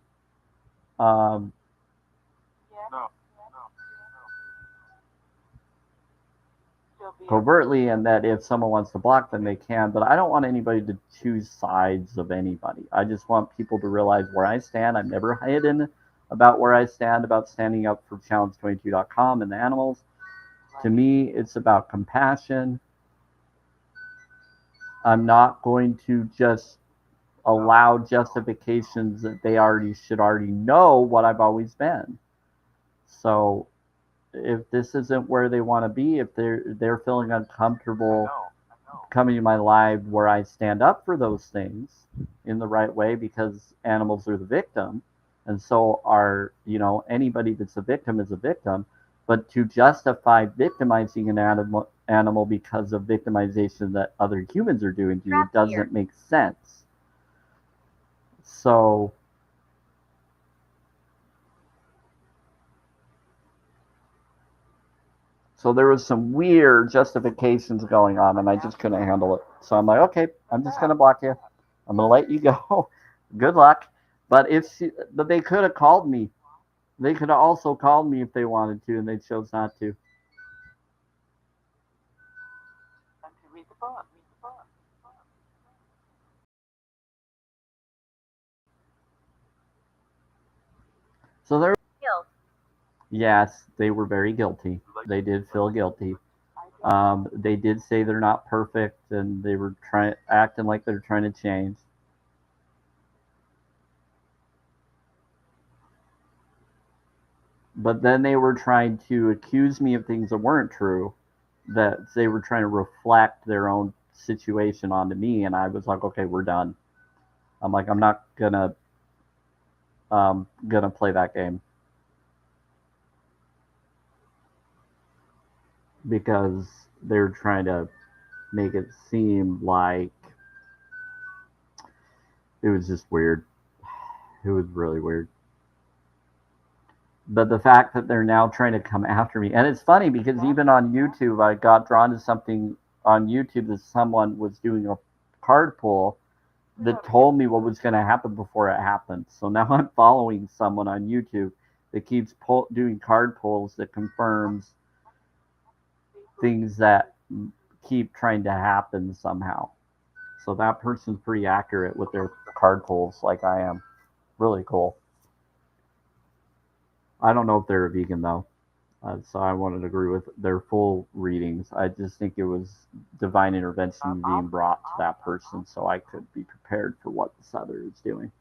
Um, No. covertly, and that if someone wants to block them, they can. But I don't want anybody to choose sides of anybody. I just want people to realize where I stand. I'm never hidden about where I stand about standing up for challenge22.com and the animals. To me, it's about compassion. I'm not going to just allow justifications that they already should already know what I've always been. So if this isn't where they want to be, if they're feeling uncomfortable coming to my live where I stand up for those things in the right way, because animals are the victim, and so are, anybody that's a victim is a victim. But to justify victimizing an animal because of victimization that other humans are doing to you doesn't make sense. So there was some weird justifications going on, and I just couldn't handle it. So I'm like, okay, I'm just gonna block you. I'm gonna let you go. Good luck. But but they could have called me. They could have also called me if they wanted to, and they chose not to. So there. Guilt. Yes, they were very guilty. They did feel guilty. They did say they're not perfect, and they were acting like they're trying to change. But then they were trying to accuse me of things that weren't true, that they were trying to reflect their own situation onto me, and I was like, okay, we're done. I'm like, I'm not gonna play that game, because they're trying to make it seem like it was just weird. It was really weird. But the fact that they're now trying to come after me, and it's funny because even on YouTube, I got drawn to something on YouTube that someone was doing a card pull that told me what was going to happen before it happened. So now I'm following someone on YouTube that keeps doing card pulls that confirms things that keep trying to happen somehow. So that person's pretty accurate with their card pulls, like I am. Really cool. I don't know if they're a vegan though. So I wouldn't agree with their full readings. I just think it was divine intervention being brought to that person so I could be prepared for what this other is doing.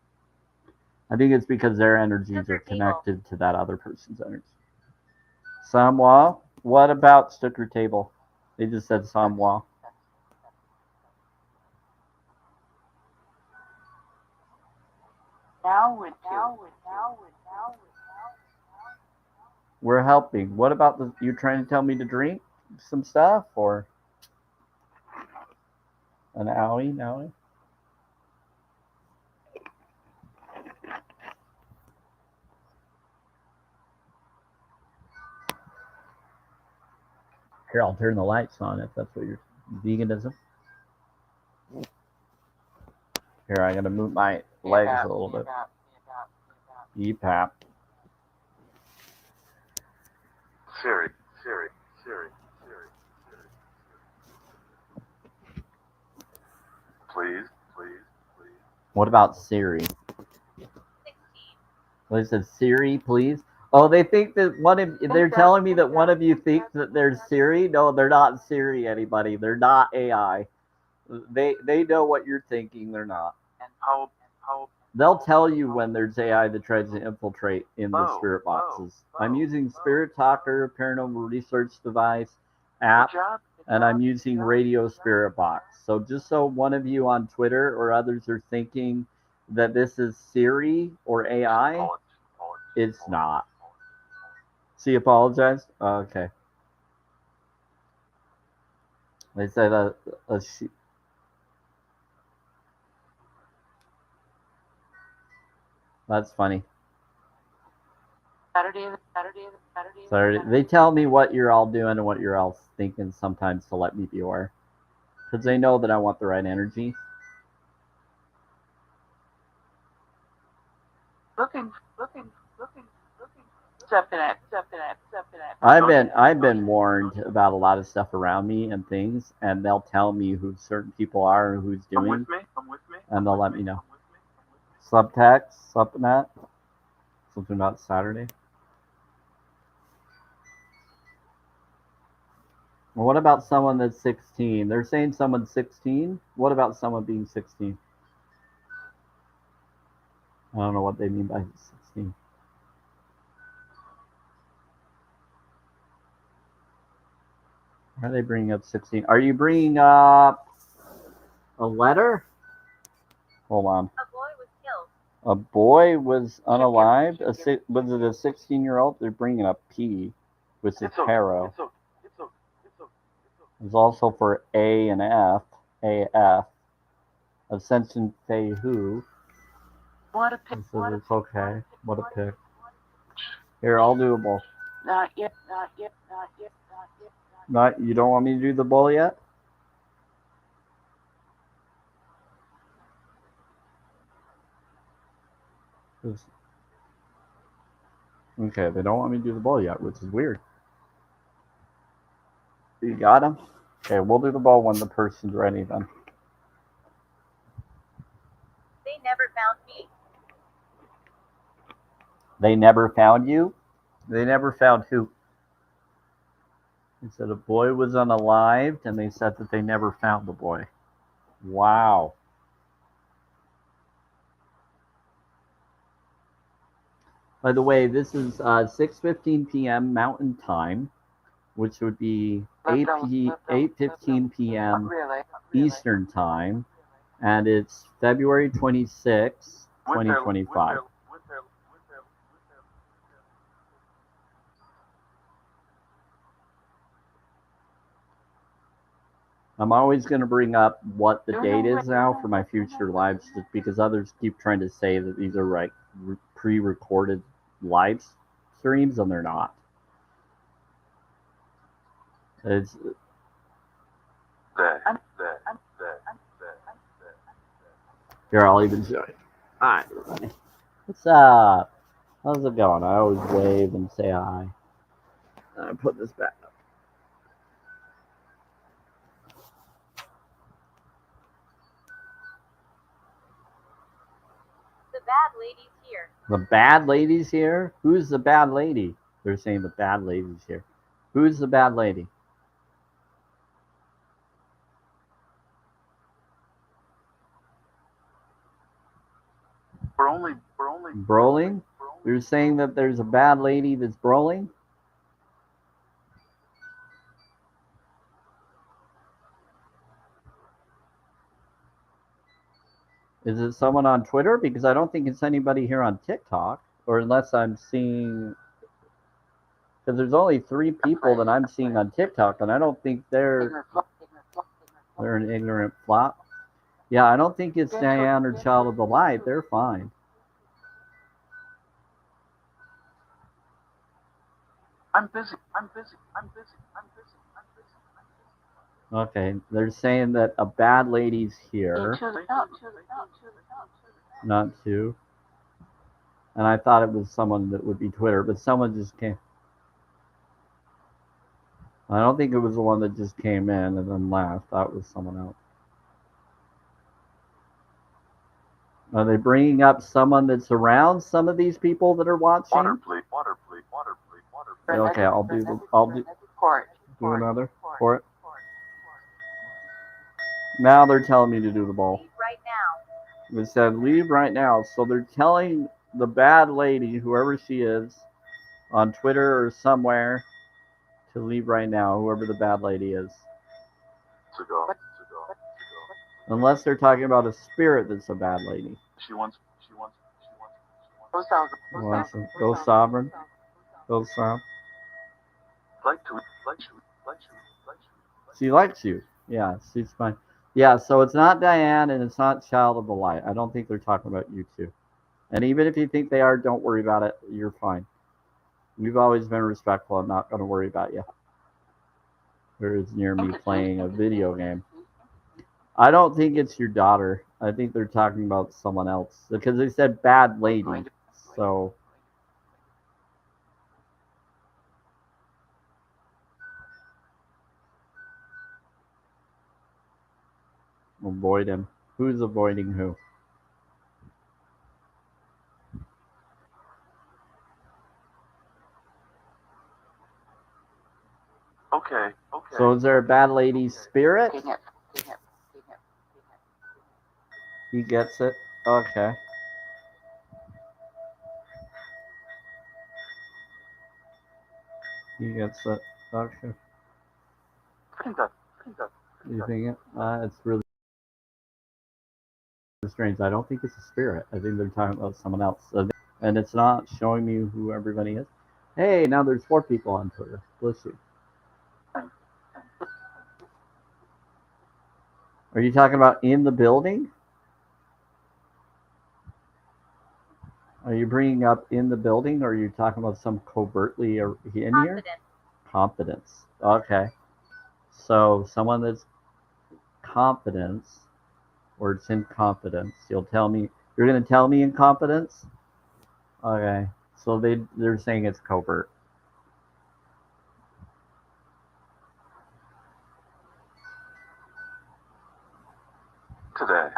I think it's because their energies are connected to that other person's energy. Samwa? What about Stucker Table? They just said Samwa. We're helping. What about you trying to tell me to drink some stuff or an owie? Here, I'll turn the lights on if that's what you're... Veganism. Here, I gotta move my legs a little bit. EPAP. Siri. Please. What about Siri? 16. They said Siri, please. Oh, they think that they're telling me that one of you thinks that they're Siri. No, they're not Siri, anybody. They're not AI. They know what you're thinking. They're not. How They'll tell you when there's AI that tries to infiltrate in the spirit boxes. I'm using Spirit Talker, Paranormal Research Device app, and I'm using Radio Spirit Box. So just so one of you on Twitter or others are thinking that this is Siri or AI, it's not. She apologized? Oh, okay. They said that's funny. Saturday. They tell me what you're all doing and what you're all thinking sometimes to let me be aware. Because they know that I want the right energy. looking. I've been warned about a lot of stuff around me and things, and they'll tell me who certain people are and who's I'm doing, with me. and they'll let me know. Subtext, subnet, something about Saturday. Well, what about someone that's 16? They're saying someone's 16. What about someone being 16? I don't know what they mean by 16. Why are they bringing up 16? Are you bringing up a letter? Hold on. A boy was killed. A boy was unalived? Was it a 16-year-old? They're bringing up P, which is tarot. It's also for A and F. AF. Ascension Fei Hu. What a pick. It says it's okay. What a pick. Here, I'll do a bowl. Not yet. You don't want me to do the bowl yet? Okay, they don't want me to do the bowl yet, which is weird. You got him? Okay, we'll do the bowl when the person's ready then. They never found me. They never found you? They never found who? They said a boy was unalived, and they said that they never found the boy. Wow. By the way, this is 6:15 p.m. Mountain Time, which would be 8:15 p.m. Eastern Time, and it's February 26, 2025. I'm always going to bring up what the date is now for my future lives, just because others keep trying to say that these are like pre-recorded live streams, and they're not. It's here. I'll even show you. Hi, everybody. What's up? How's it going? I always wave and say hi. I put this back up. The bad lady's here. The bad lady's here? Who's the bad lady? They're saying the bad lady's here. Who's the bad lady? Broling? You're saying that there's a bad lady that's broling? Is it someone on Twitter? Because I don't think it's anybody here on TikTok, or unless I'm seeing... Because there's only 3 people that I'm seeing on TikTok, and I don't think they're an ignorant flop. Yeah, I don't think it's Diane or Child of the Light. They're fine. I'm busy. Okay, they're saying that a bad lady's here, not two. And I thought it was someone that would be Twitter, but someone just came. I don't think it was the one that just came in and then left. That was someone else. Are they bringing up someone that's around some of these people that are watching? Water, please. Water, please. Water, please. Water, please. Okay, I'll do for it. Now they're telling me to do the ball. Leave right now. It said leave right now. So they're telling the bad lady, whoever she is, on Twitter or somewhere, to leave right now, whoever the bad lady is. To go. Unless they're talking about a spirit that's a bad lady. She wants. Go sovereign. Go sovereign. Like to. She likes you. Yeah, she's fine. Yeah, so it's not Diane and it's not Child of the Light. I don't think they're talking about you two. And even if you think they are, don't worry about it. You're fine. We've always been respectful. I'm not going to worry about you. Who's near me playing a video game. I don't think it's your daughter. I think they're talking about someone else. Because they said bad lady. So avoid him. Who's avoiding who? Okay. So is there a bad lady spirit? He gets it. Okay. He gets it. Okay. You think it? It's really strange. I don't think it's a spirit. I think they're talking about someone else. And it's not showing me who everybody is. Hey, now there's 4 people on Twitter. Bless you. Are you talking about in the building? Are you bringing up in the building, or are you talking about some covertly in here? Confidence. Okay. So someone that's confidence, or it's in confidence. You'll tell me. You're going to tell me in confidence? Okay. So they're saying it's covert. Today.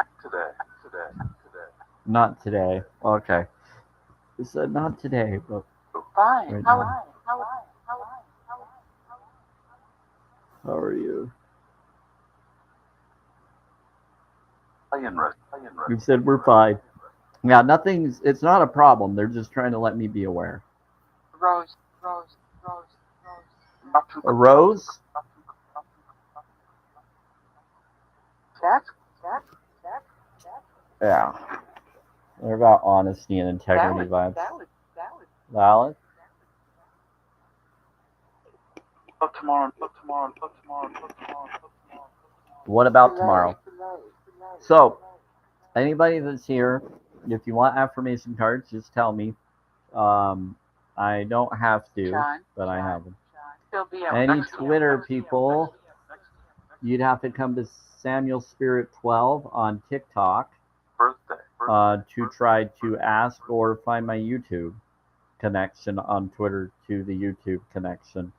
Not today. Okay. It said not today, but Fine. right How now. How are you? You said we're fine. Yeah, nothing's. It's not a problem. They're just trying to let me be aware. Rose. A rose? That's Yeah. They're about honesty and integrity vibes. Valid? tomorrow. What about tomorrow? So, anybody that's here, if you want affirmation cards, just tell me. I don't have to, but I have them. Any Twitter people, you'd have to come to Samuel Spirit 12 on TikTok to try to ask or find my YouTube connection on Twitter to the YouTube connection.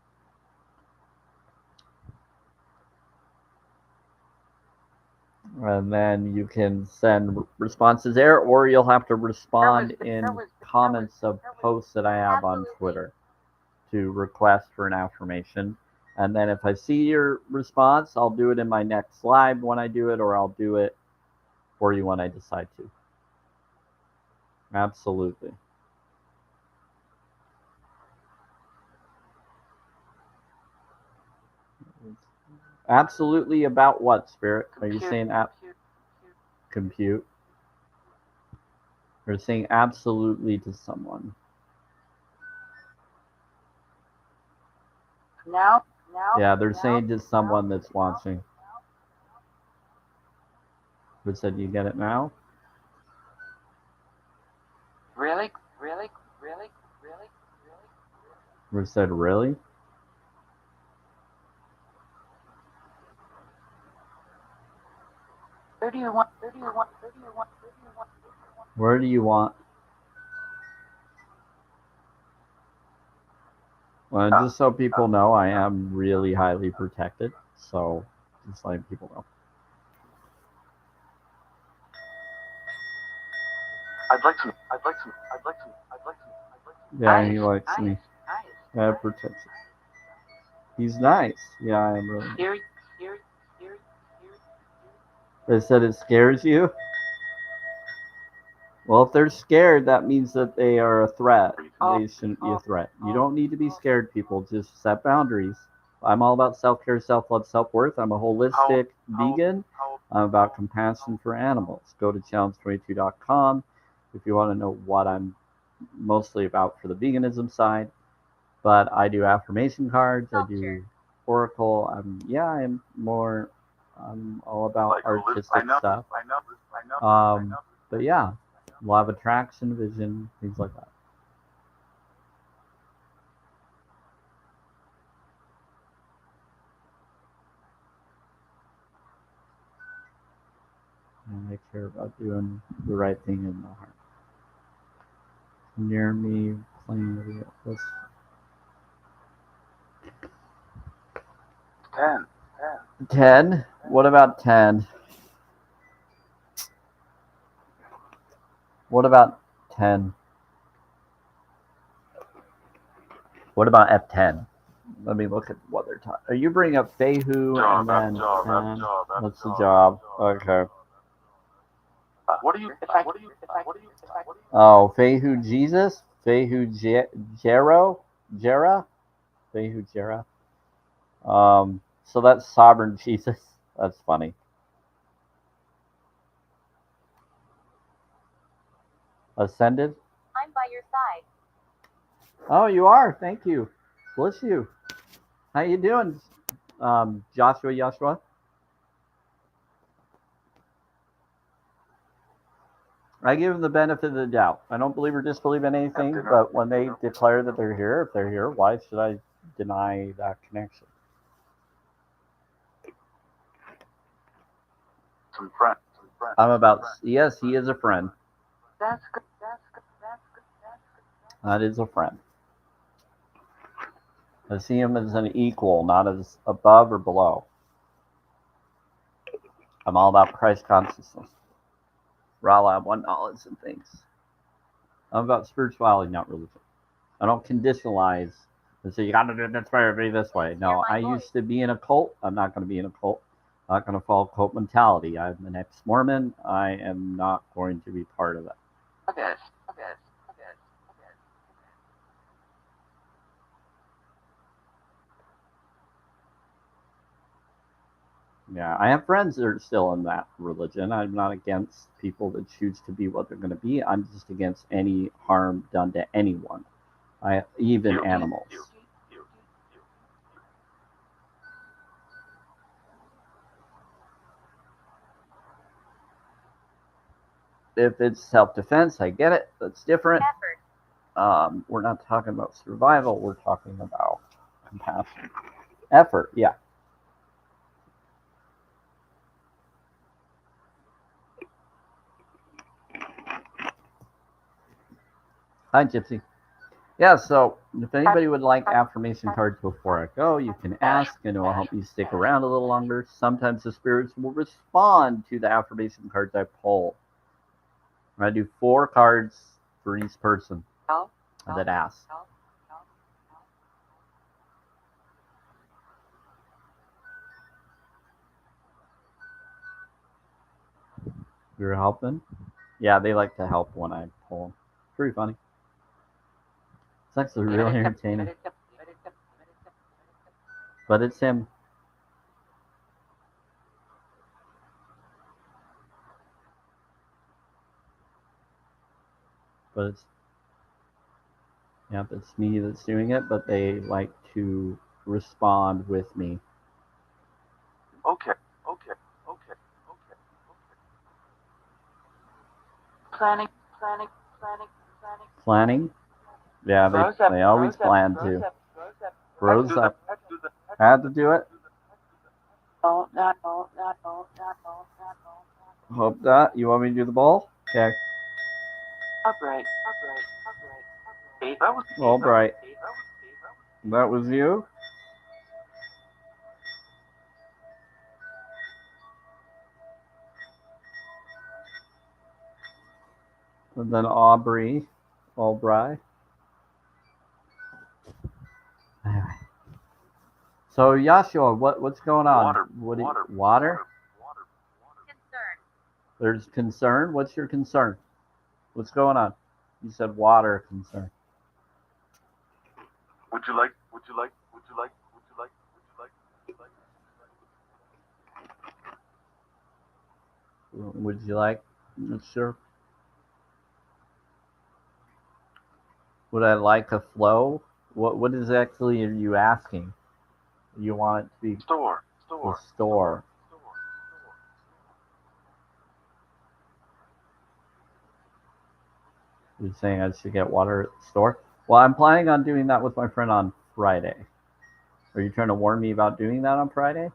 And then you can send responses there, or you'll have to respond in comments of posts that I have on Twitter to request for an affirmation. And then if I see your response, I'll do it in my next live when I do it, or I'll do it for you when I decide to. Absolutely. Absolutely about what, Spirit? Are you saying compute? Or saying absolutely to someone? Now. Yeah, they're saying to someone that's watching. Who said you get it now? Really? Who said really? do you want? Where do you want? Where do you want? Where do you want? Where do you want? Well, just so people know, I am really highly protected. So, just letting people know. I'd like to. I'd like to. I'd like to. I'd like to. I'd like to. Yeah, he likes me. Nice. That protects. He's nice. Yeah, I am really. Here. They said it scares you. Well, if they're scared, that means that they are a threat. They shouldn't be a threat. You don't need to be scared, people. Just set boundaries. I'm all about self-care, self-love, self-worth. I'm a holistic vegan. I'm about compassion for animals. Go to challenge22.com if you want to know what I'm mostly about for the veganism side. But I do affirmation cards. I do oracle. I'm all about artistic stuff. But yeah, law of attraction, vision, things like that. And I care about doing the right thing in my heart. Near me, playing video. What's 10. 10? What about 10? What about 10? What about F10? Let me look at what they're talking. Are you bringing up Fehu and then what's the job? Okay. What do you? If I. Oh, Fehu Jesus? Fehu Jera? Fehu Jera? So that's sovereign Jesus. That's funny. Ascended? I'm by your side. Oh, you are. Thank you. Bless you. How you doing, Joshua? I give them the benefit of the doubt. I don't believe or disbelieve in anything, but when they declare that they're here, if they're here, why should I deny that connection? Some friends. I'm about, yes, he is a friend. That's good. That is a friend. I see him as an equal, not as above or below. I'm all about Christ consciousness. Rala, one knowledge and things. I'm about spirituality, not religion. I don't conditionalize and say you gotta do it this way or be this way. No, I used to be in a cult. I'm not going to be in a cult. I'm not going to follow cult mentality. I'm an ex-Mormon. I am not going to be part of that. Okay. Yeah, I have friends that are still in that religion. I'm not against people that choose to be what they're going to be. I'm just against any harm done to anyone, even animals. If it's self-defense, I get it. That's different. Effort. We're not talking about survival. We're talking about compassion. Effort, yeah. Hi, Gypsy. Yeah, so if anybody would like affirmation cards before I go, you can ask and it will help you stick around a little longer. Sometimes the spirits will respond to the affirmation cards I pull. I do 4 cards for each person that asks. You're helping? Yeah, they like to help when I pull them. Pretty funny. It's actually really entertaining. But it's him. But it's me that's doing it, but they like to respond with me. Okay. Planning. Planning? Yeah, they always plan to. Rose up. Had to do it. No. Hope that. You want me to do the ball? Okay. Upright. That was All bright. That was you? And then Aubrey. Albright. So Yashua, what's going on? Water? Concern. There's concern? What's your concern? What's going on? You said water concern. Would you like? Would you like? Sure. Would I like a flow? What exactly are you asking? You want it to be Store. the store. You're saying I should get water at the store? Well, I'm planning on doing that with my friend on Friday. Are you trying to warn me about doing that on Friday?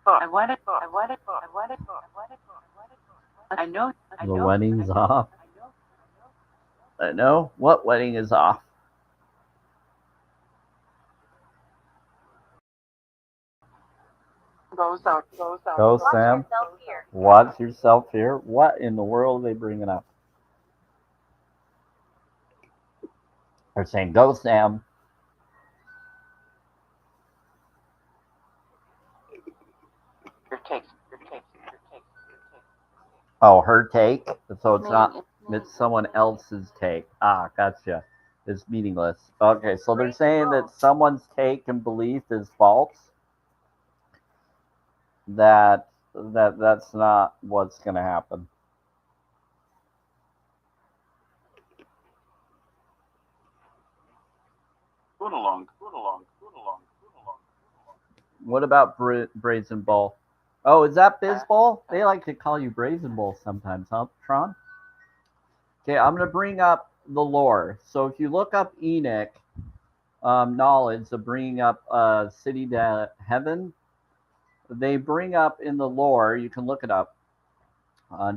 I want it. I know. The wedding's off. I know. What wedding is off? Go south. Go, Watch Sam. yourself here. Watch yourself here. What in the world are they bringing up? They're saying, go, Sam. Your take. Oh, her take? So it's someone else's take. Ah, gotcha. It's meaningless. Okay, so they're saying that someone's take and belief is false. That's not what's going to happen. Going along. What about Brazen Bull? Oh, is that Bizball? They like to call you Brazen Bull sometimes, huh, Tron? Okay, I'm going to bring up the lore. So if you look up Enoch, knowledge of bringing up City to Heaven, they bring up in the lore, you can look it up,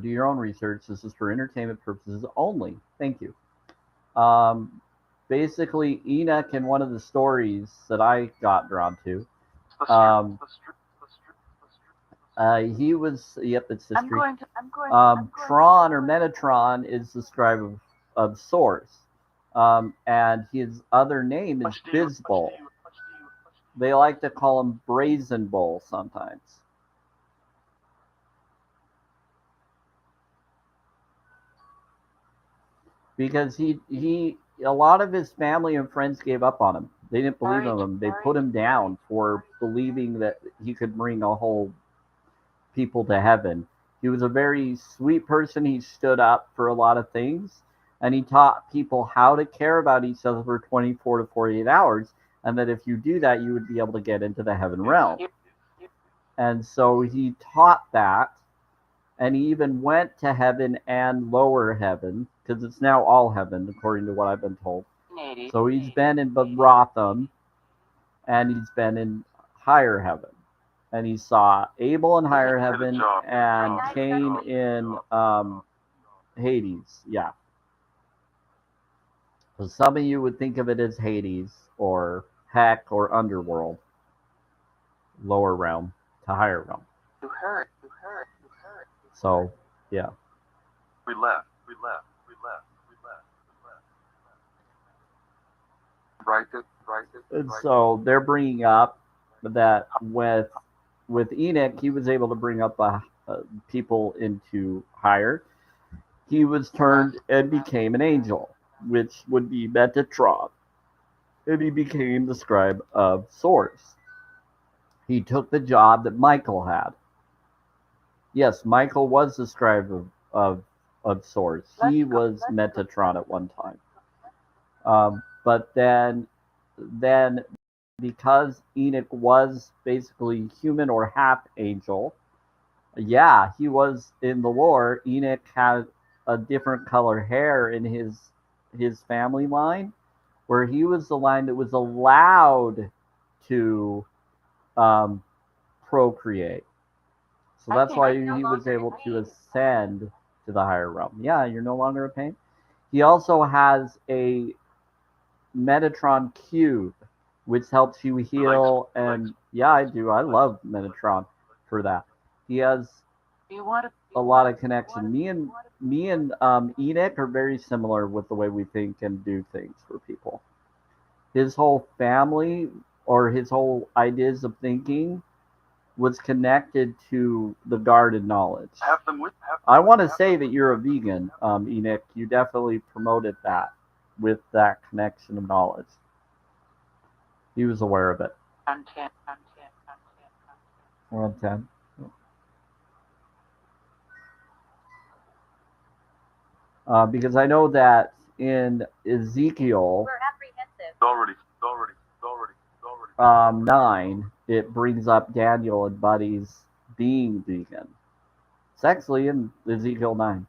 do your own research. This is for entertainment purposes only. Thank you. Basically, Enoch in one of the stories that I got drawn to, he was, yep, it's the street. Tron or Metatron is the scribe of Source. And his other name is Bizbull. They like to call him Brazen Bull sometimes. Because he a lot of his family and friends gave up on him. They didn't believe in him. They put him down for believing that he could bring a whole people to heaven. He was a very sweet person. He stood up for a lot of things, and he taught people how to care about each other for 24 to 48 hours, and that if you do that, you would be able to get into the heaven realm. And so he taught that, and he even went to heaven and lower heaven, because it's now all heaven, according to what I've been told. So he's been in Rotham, and he's been in higher heaven. And he saw Abel in higher heaven and Cain in Hades. Yeah. So some of you would think of it as Hades or heck or underworld, lower realm to higher realm. You heard. So, yeah. We left. Right. And so they're bringing up that with Enoch, he was able to bring up people into higher. He was turned and became an angel, which would be Metatron. And he became the scribe of Source. He took the job that Michael had. Yes, Michael was the scribe of Source. He was Metatron at one time. But then because Enoch was basically human or half angel, yeah, he was in the lore. Enoch had a different color hair in his family line, where he was the line that was allowed to um, procreate. So that's why he was able to ascend to the higher realm. Yeah, you're no longer a pain. He also has a Metatron cube, which helps you heal. And yeah, I do. I love Metatron for that. He has a lot of connection. Me and Enoch are very similar with the way we think and do things for people. His whole family or his whole ideas of thinking was connected to the guarded knowledge. Have them with. Have I want to say that you're a vegan, Enoch. You definitely promoted that with that connection of knowledge. He was aware of it. We're on 10. Because I know that in Ezekiel already. 9, it brings up Daniel and buddies being vegan. It's actually in Ezekiel 9.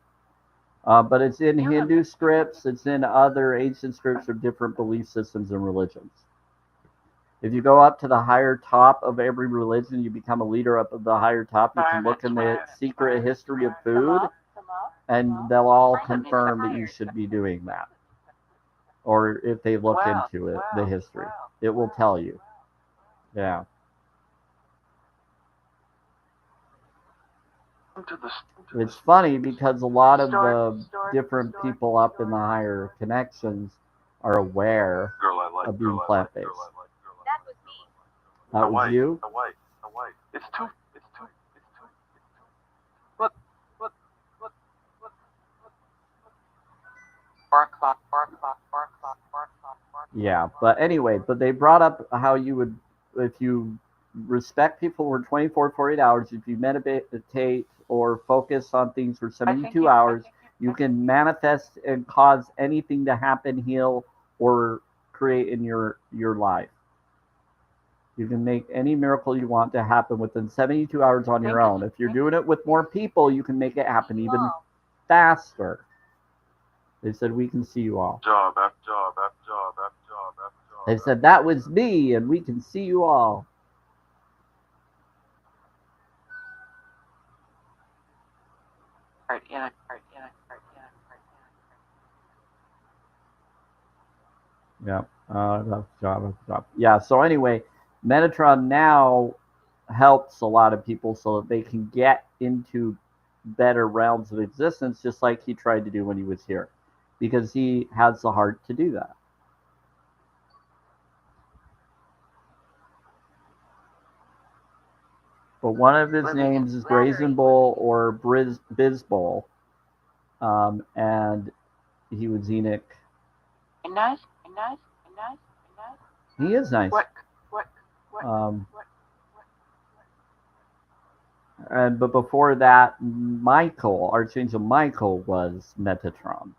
But it's in Hindu scripts, it's in other ancient scripts of different belief systems and religions. If you go up to the higher top of every religion, you become a leader up at the higher top. You can look in the secret history of food, and they'll all confirm that you should be doing that. Or if they look into it, the history, it will tell you. Yeah. It's funny because a lot of the different people up in the higher connections are aware of being plant-based. That was me. That was you? Away. It's too. Yeah, but anyway, but they brought up how you would, if you respect people for 24, 48 hours, if you meditate or focus on things for 72 hours, you can manifest and cause anything to happen, heal, or create in your life. You can make any miracle you want to happen within 72 hours on your own. If you're doing it with more people, you can make it happen even faster. They said, we can see you all. Job. They said, that was me, and we can see you all. Yeah. Job. Yeah. So anyway, Metatron now helps a lot of people so that they can get into better realms of existence, just like he tried to do when he was here, because he has the heart to do that. But one of his names is Brazen Bull or Bizbull, and he was Enoch. Nice. He is nice. But before that, Michael, Archangel Michael, was Metatron.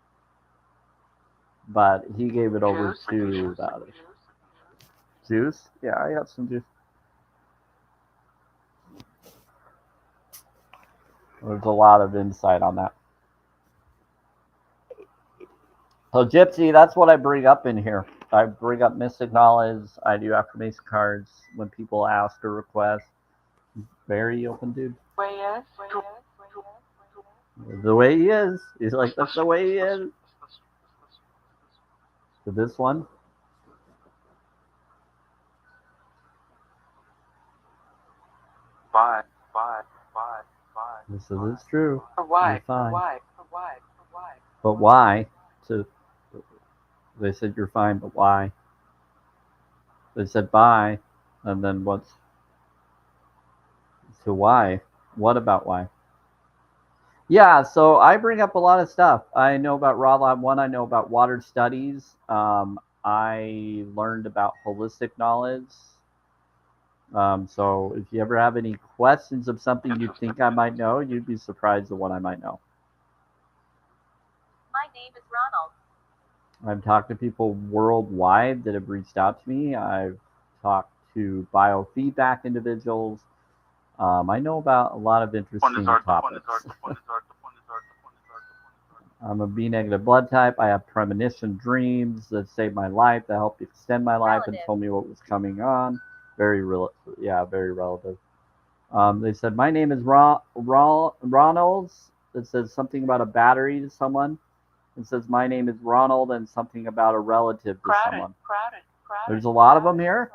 But he gave it over to the others. Juice? Yeah, I got some juice. There's a lot of insight on that. So, Gypsy, that's what I bring up in here. I bring up mystic knowledge. I do affirmation cards when people ask or request. Very open, dude. The way he is. He's like, that's the way he is. To this one. Bye. This is true. Why? You're fine. But why? They said you're fine, but why? They said bye, and then what's? So why? What about why? Yeah, so I bring up a lot of stuff. I know about Raw Lab 1. I know about water studies. I learned about holistic knowledge. So if you ever have any questions of something you think I might know, you'd be surprised at what I might know. My name is Ronald. I've talked to people worldwide that have reached out to me. I've talked to biofeedback individuals. I know about a lot of interesting topics. I'm a B negative blood type. I have premonition dreams that saved my life, that helped extend my life and Relative. told me what was coming on. Very real, yeah, very relative. They said my name is Ronalds. It says something about a battery to someone. It says my name is Ronald and something about a relative to Crowded. someone. Crowded. Crowded. There's a lot of them here.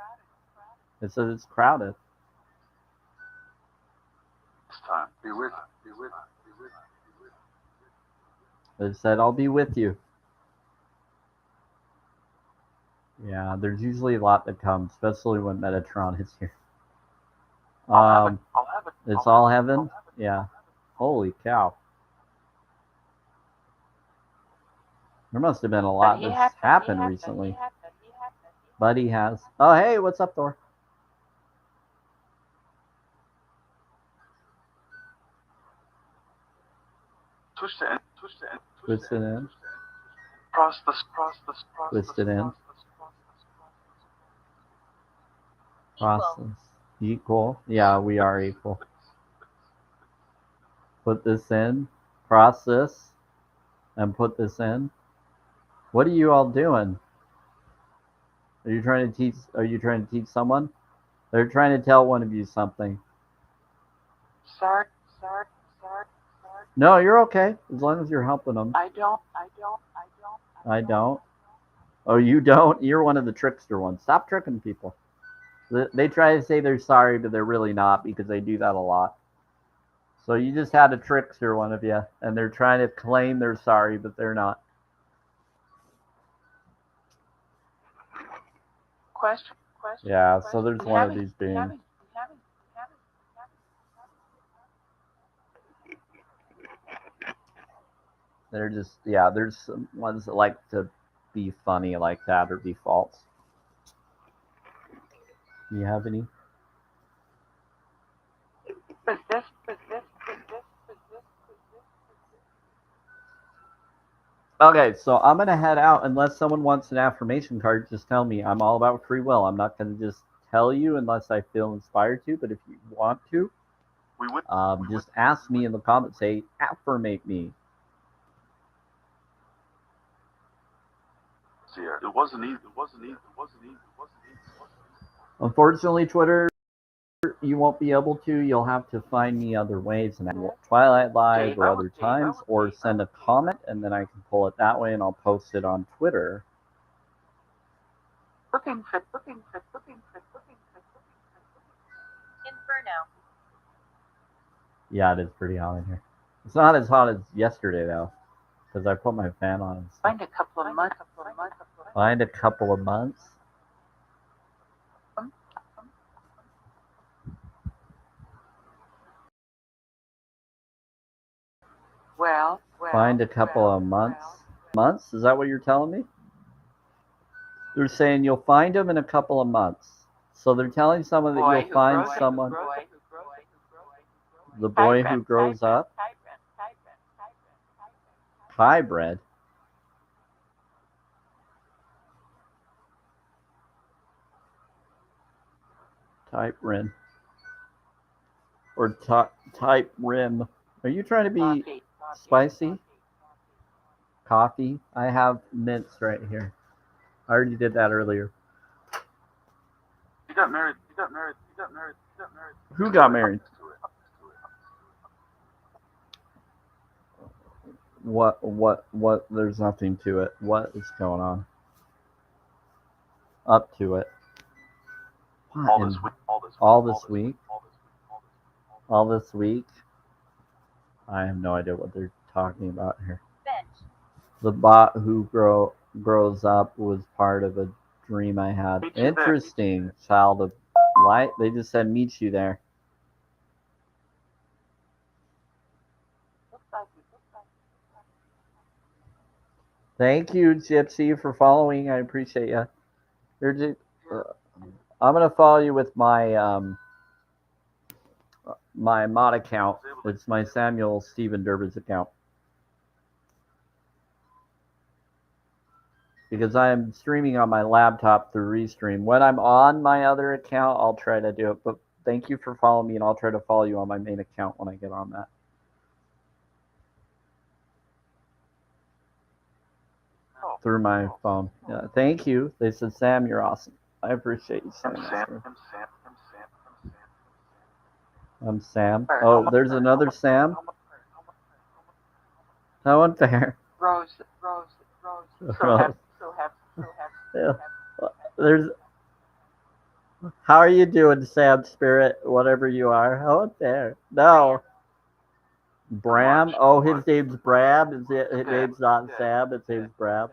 It says it's crowded. This time. Be with. Be with. Be with. Be with. It said I'll be with you. Yeah, there's usually a lot that comes, especially when Metatron is here. I'll have it. I'll have it. It's I'll all have it. heaven. I'll have it. Yeah. Holy cow. There must have been a lot that's happened recently. Buddy has. Oh, hey, what's up, Thor? Twist the end. Twist the end. Twist it in. Cross this. Cross this. Cross this. Twist it in. Process. Equal. Yeah, we are equal. Put this in. Process. And put this in. What are you all doing? Are you trying to teach? Are you trying to teach someone? They're trying to tell one of you something. Sorry. No, you're okay as long as you're helping them. I don't. I don't. Oh, you don't? You're one of the trickster ones. Stop tricking people. They try to say they're sorry, but they're really not because they do that a lot. So you just had a trickster, one of you, and they're trying to claim they're sorry, but they're not. Question. Yeah, so there's one of these beings. They're just, yeah, there's some ones that like to be funny like that or be false. Do you have any? Okay, so I'm going to head out. Unless someone wants an affirmation card, just tell me. I'm all about free will. I'm not going to just tell you unless I feel inspired to, but if you want to, just ask me in the comments, say, affirmate me. It wasn't easy. It wasn't easy. It wasn't easy. It wasn't easy. It wasn't easy. Unfortunately, Twitter, you won't be able to. You'll have to find me other ways, and Twilight Live or other times, or send a comment, and then I can pull it that way, and I'll post it on Twitter. Inferno. Yeah, it is pretty hot in here. It's not as hot as yesterday, though, because I put my fan on. Find a couple of months. Find a couple of months. Well. Find a couple of months. Months? Is that what you're telling me? They're saying you'll find them in a couple of months. So they're telling someone that you'll find someone. The boy who grows up. Hybrid. Type rim. Or type rim. Are you trying to be spicy? Coffee? I have mints right here. I already did that earlier. You got married. You got married. You got married. You got married. Who got married? What? There's nothing to it. What is going on? Up to it. All this week. All this week. I have no idea what they're talking about here. Bench. The bot who grows up was part of a dream I had. Meet you there. Interesting. Child of light. They just said meet you there. Thank you, Gypsy, for following. I appreciate you. I'm gonna follow you with my my mod account. It's my Samuel Stephen Durbis account. Because I am streaming on my laptop through Restream. When I'm on my other account, I'll try to do it. But thank you for following me, and I'll try to follow you on my main account when I get on that. through my phone. Yeah, thank you. They said, Sam, you're awesome. I appreciate you saying that. I'm Sam. Oh, there's another Sam. How unfair. Rose. So happy. Yeah. There's. How are you doing, Sam Spirit? Whatever you are. How unfair. No. Bram. Oh, his name's Bram. His name's not Sam. His name's Bram.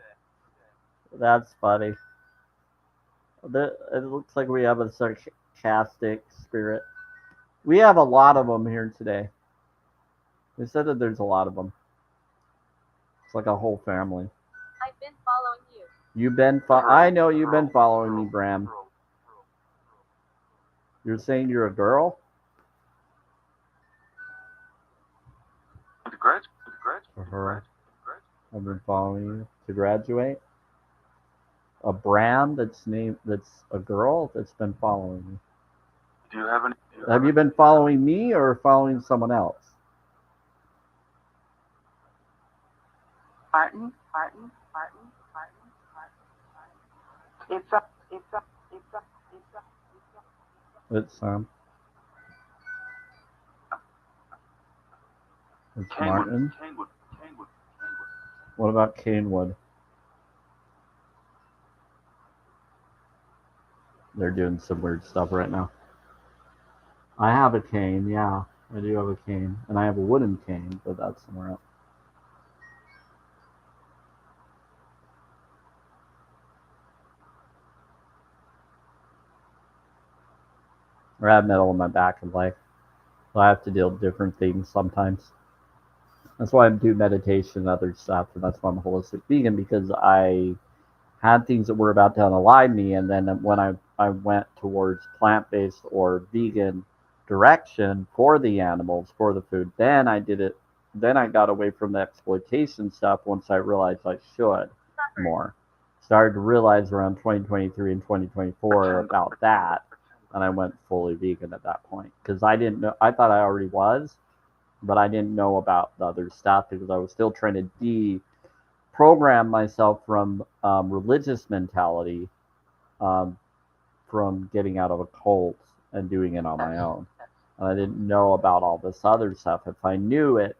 That's funny. It looks like we have a sarcastic spirit. We have a lot of them here today. They said that there's a lot of them. It's like a whole family. I've been following you. You've been I know you've been following me, Bram. You're saying you're a girl? For her. I've been following you to graduate. A Bram that's a girl that's been following me. Do you have any? Have you been following me or following someone else? Martin. It's up. It's Martin. Canewood. What about Canewood? They're doing some weird stuff right now. I have a cane, yeah. I do have a cane. And I have a wooden cane, but that's somewhere else. Or I have metal in my back in life. So I have to deal with different things sometimes. That's why I do meditation and other stuff, and that's why I'm a holistic vegan, because I had things that were about to unalive me, and then when I went towards plant-based or vegan direction for the animals, for the food, then I did it. Then I got away from the exploitation stuff once I realized I should more. Started to realize around 2023 and 2024 about that, and I went fully vegan at that point because I didn't know. I thought I already was, but I didn't know about the other stuff because I was still trying to program myself from religious mentality, from getting out of a cult and doing it on my own. And I didn't know about all this other stuff. If I knew it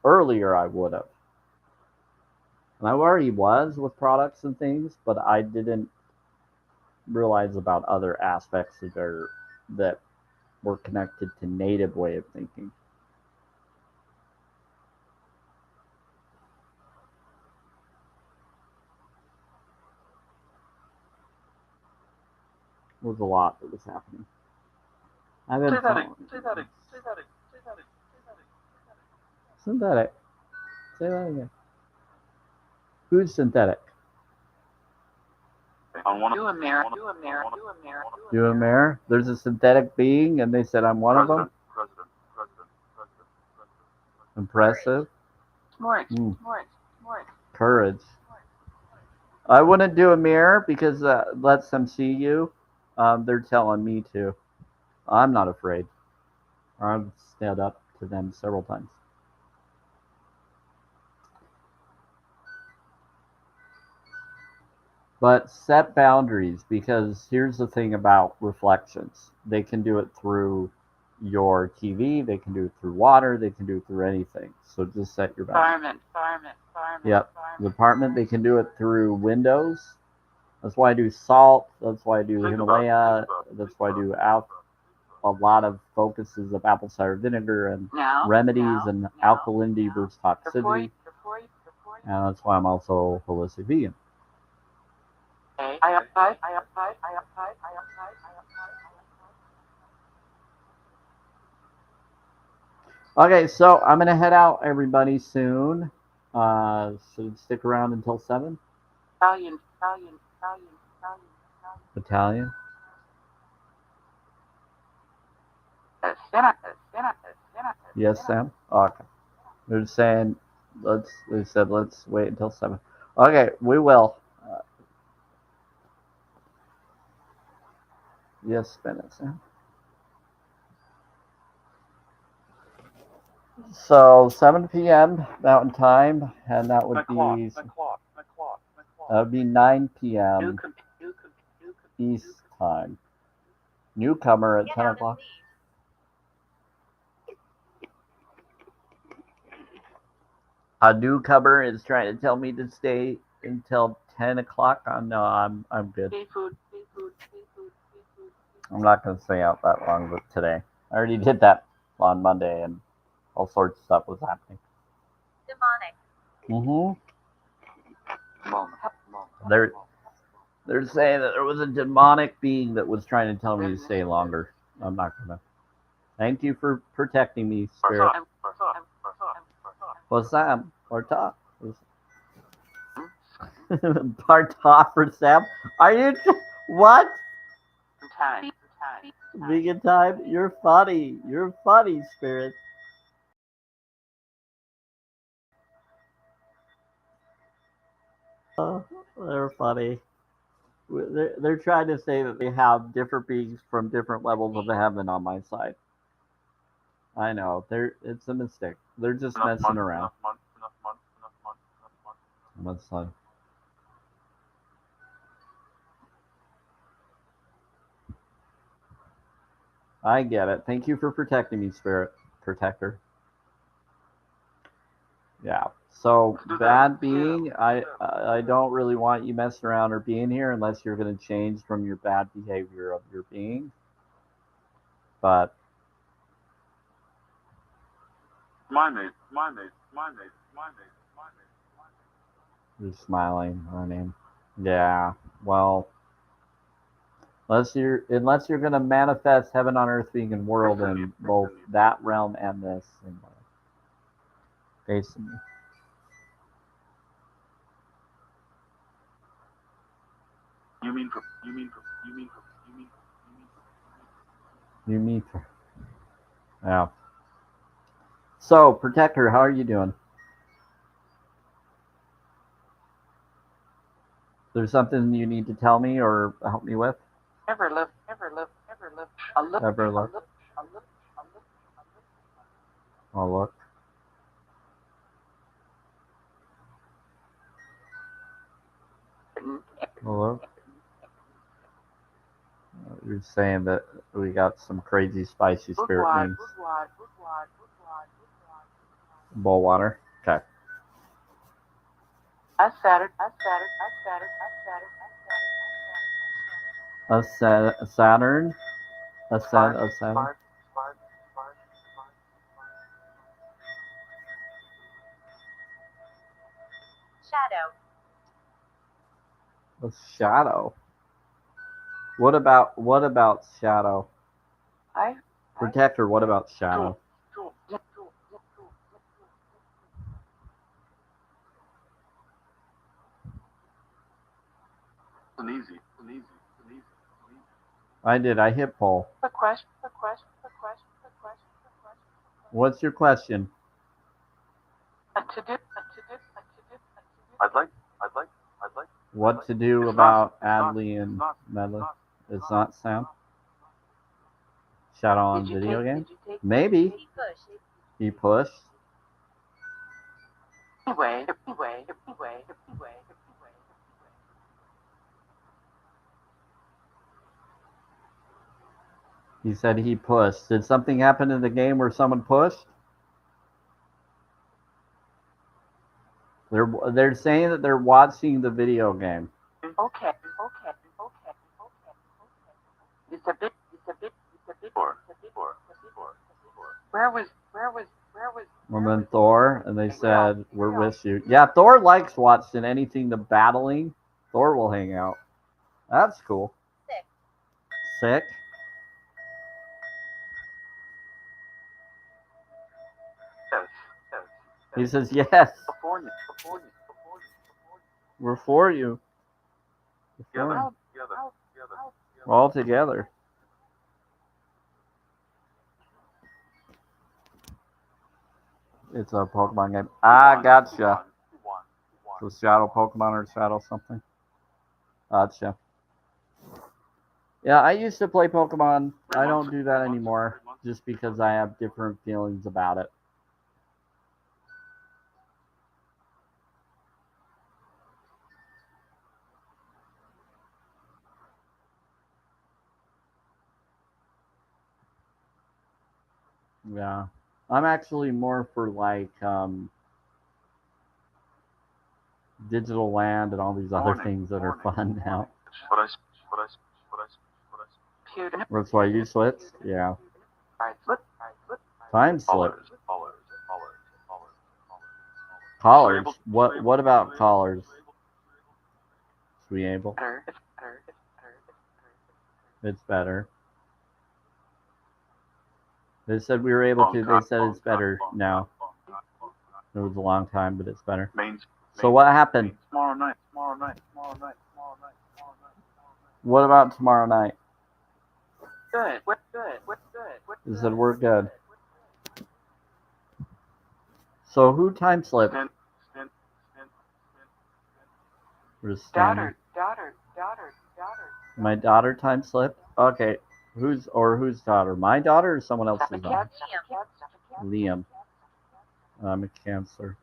earlier, I would have. And I already was with products and things, but I didn't realize about other aspects that were connected to native way of thinking. It was a lot that was happening. I've been synthetic. Say that again. Who's synthetic? Do a mirror. You a mayor? There's a synthetic being, and they said I'm one of them. Impressive. Smart. Courage. I wouldn't do a mirror because lets them see you. They're telling me to. I'm not afraid. I've stood up to them several times. But set boundaries, because here's the thing about reflections. They can do it through your TV, they can do it through water, they can do it through anything. So just set your boundaries. Environment. Yep. The apartment, they can do it through windows. That's why I do salt. That's why I do Himalaya. That's why I do a lot of focuses of apple cider vinegar and remedies and alkalinity versus toxicity. And that's why I'm also holistic vegan. Okay, so I'm gonna head out, everybody, soon. So stick around until 7. Italian. Yes, Sam. Oh, okay. They're saying they said let's wait until 7. Okay, we will. Yes, spin it, Sam. So 7 p.m. Mountain Time, and that would be That would be 9 New p.m. com- new com- new com- East time. Newcomer at Get 10 down o'clock. and leave. A newcomer is trying to tell me to stay until 10 o'clock. No, I'm good. Seafood, seafood, seafood, seafood. I'm not going to stay out that long but today. I already did that on Monday and all sorts of stuff was happening. Demonic. They're saying that there was a demonic being that was trying to tell me to stay longer. I'm not going to. Thank you for protecting me, Spirit. What's that? Bartok? Bartok for Sam? Are you... What? Time. Vegan time? You're funny. You're funny, Spirit. They're funny. They're trying to say that they have different beings from different levels of the heaven on my side. I know. It's a mistake. They're just messing around. What's fun? I get it. Thank you for protecting me, Spirit Protector. Yeah. So bad being, I don't really want you messing around or being here unless you're going to change from your bad behavior of your being. But My mate. you're smiling, I mean. Yeah. Well, unless you're going to manifest heaven on earth being in world in both that realm and this, and basically. You mean. You meet her. Yeah. So, Protector, how are you doing? There's something you need to tell me or help me with? Ever live. A look. Ever look? I'll look. I'll look. You're saying that we got some crazy spicy spirit beings. Bowl water. Okay. A Saturn. A Saturn. A Saturn. Shadow. A shadow. What about shadow? Protector, what about shadow? Easy. I did. I hit poll. A question. What's your question? To do. I'd like. What to do It's about not- Adley and not- Medley? not- It's not Sam? Shadow on Did you video take- game? did you take- Maybe. He pushed. He pushed. Anyway. He said he pushed. Did something happen in the game where someone pushed? They're saying that they're watching the video game. Okay. It's a bit. Where was? And then Thor, and they said, we're with you. Yeah, Thor likes watching anything the battling. Thor will hang out. That's cool. Sick? Yes. He says, yes, California. we're for you. We're for you. We're all together. It's a Pokemon game. Ah, gotcha. So Shadow Pokemon or Shadow something. Gotcha. Yeah, I used to play Pokemon. I don't do that anymore just because I have different feelings about it. Yeah. I'm actually more for like digital land and all these other things that are fun now. But I, but I, but I, but I. Computer. That's why you switched? Yeah. Slip. Time slip. Collars. Collars. What about collars? Is we able? Better. It's better. They said we were able to. They said it's better now. It was a long time, but it's better. So what happened? Tomorrow night. What about tomorrow night? Good. They said we're good. So who time slipped? Daughter. My daughter time slipped? Okay. Whose daughter? My daughter or someone else's daughter? Liam. I'm a Cancer.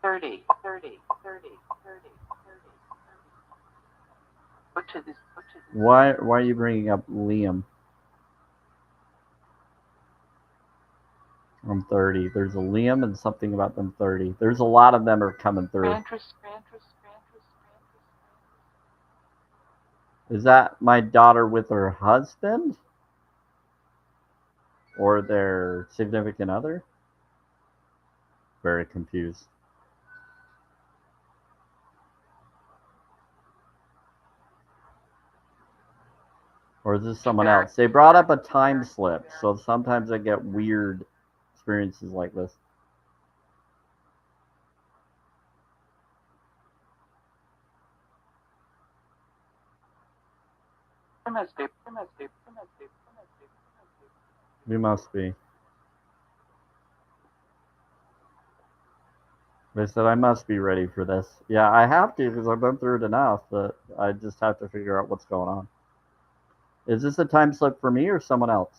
30. Which is this? Why are you bringing up Liam? I'm 30. There's a Liam and something about them 30. There's a lot of them are coming through. Is that my daughter with her husband? Or their significant other? Very confused. Or is this someone else? They brought up a time slip, so sometimes I get weird experiences like this. We must be. They said I must be ready for this. Yeah, I have to because I've been through it enough that I just have to figure out what's going on. Is this a time slip for me or someone else?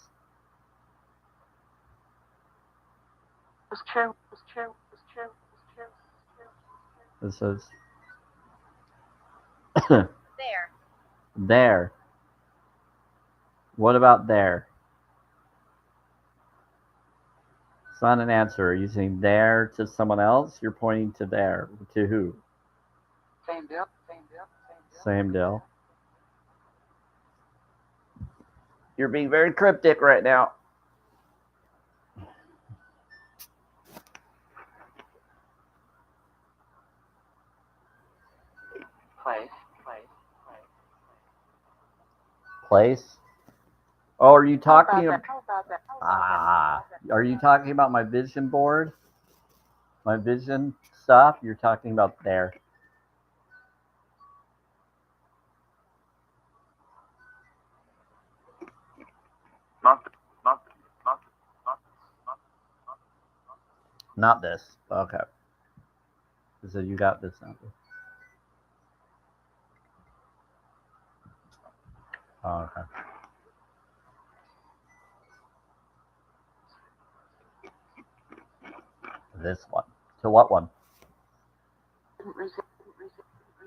It's true. It says There. there. What about there? It's not an answer. Are you saying there to someone else? You're pointing to there. To who? Same deal. Same deal. You're being very cryptic right now. Place? Oh, are you talking about are you talking about my vision board? My vision stuff? You're talking about there. Not this. Okay. So you got this now. Oh, okay. This one. To what one?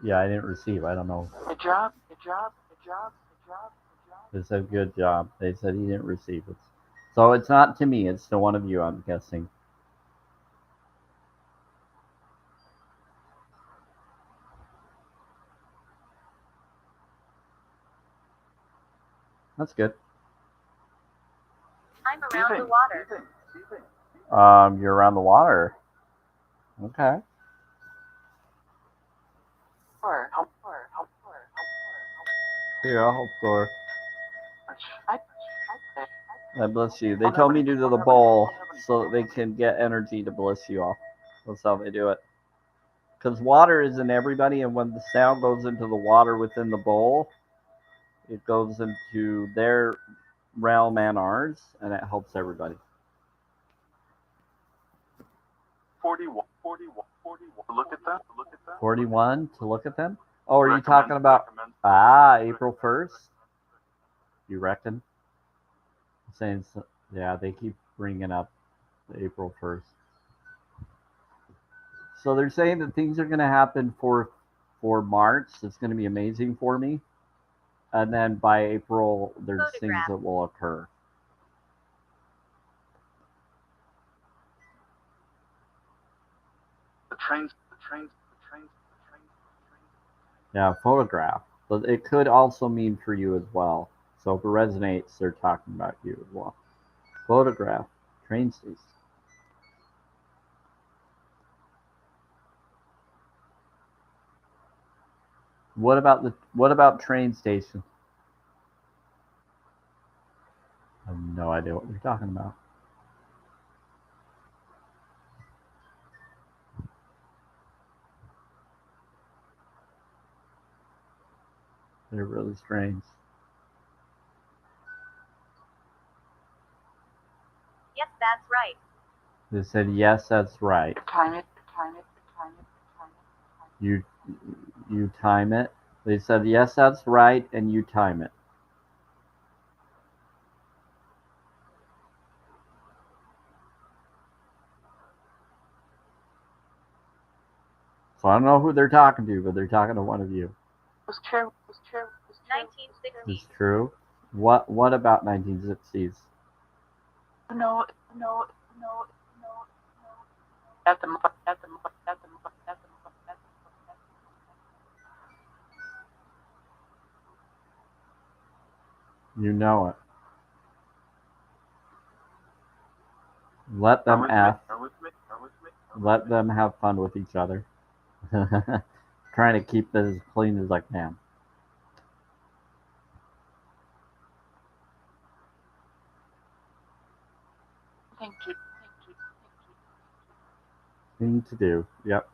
Yeah, I didn't receive. I don't know. Good job. They said good job. They said he didn't receive it. So it's not to me. It's to one of you, I'm guessing. That's good. I'm around the water. You're around the water. Okay. Here, I'll help Thor. God bless you. They told me to do the bowl so that they can get energy to bless you all. That's how they do it. Because water is in everybody, and when the sound goes into the water within the bowl, it goes into their realm and ours, and it helps everybody. 41. Look at that. 41 to look at them? Oh, are you talking about April 1st? You reckon? Saying, yeah, they keep bringing up April 1st. So they're saying that things are going to happen for March. It's going to be amazing for me. And then by April, there's things that will occur. trains. Yeah, photograph. But it could also mean for you as well. So if it resonates, they're talking about you as well. Photograph, train station. What about train station? I have no idea what you're talking about. They're really strange. Yes, that's right. They said yes, that's right. Time it. You time it. They said yes, that's right, and you time it. So I don't know who they're talking to, but they're talking to one of you. Was true. 1960s. It's true. What about 1960s? No. At the. You know it. Let them F. Let them have fun with each other. Trying to keep this as clean as I can. Thing to do. Yep.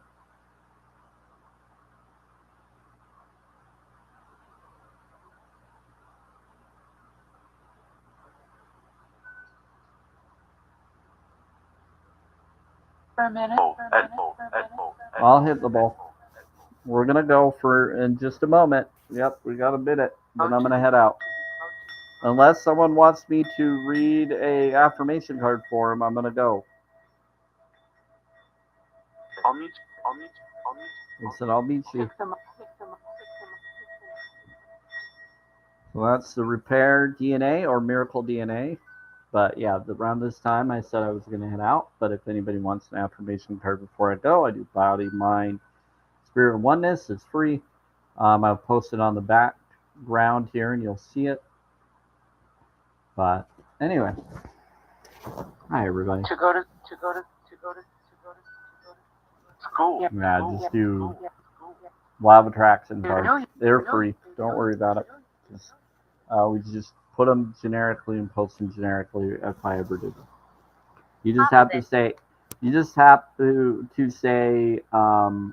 For a minute. I'll hit the ball. We're gonna go for in just a moment. Yep, we got a minute. Then I'm gonna head out. Unless someone wants me to read a affirmation card for him, I'm gonna go. I'll meet Listen, I'll meet you. Pick them up. So that's the repair DNA or miracle DNA. But yeah, around this time I said I was going to head out. But if anybody wants an affirmation card before I go, I do body, mind, spirit, and oneness. It's free. I'll post it on the background here and you'll see it. But anyway, hi everybody. To go to. school. Yeah, just do live attraction cards. They're free. Don't worry about it. We just put them generically and post them generically if I ever do them. You just have to say,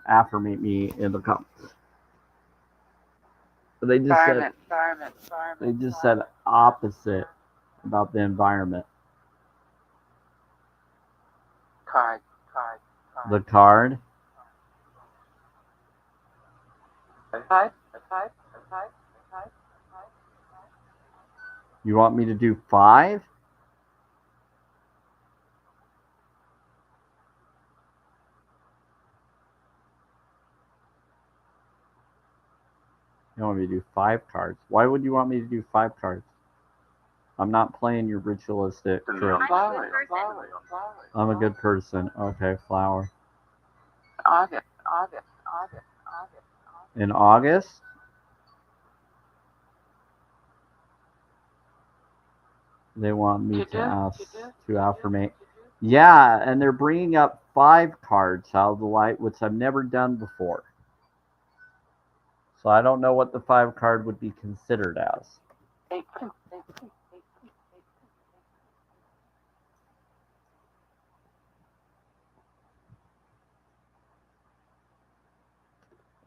affirmate me in the comments. But they just said opposite about the environment. Card. The card. You want me to do 5? You want me to do 5 cards? Why would you want me to do 5 cards? I'm not playing your ritualistic trick. I'm a good person. Okay, flower. August. In August? They want me to ask to affirmate. Yeah, and they're bringing up 5 cards out of the light, which I've never done before. So I don't know what the 5 card would be considered as.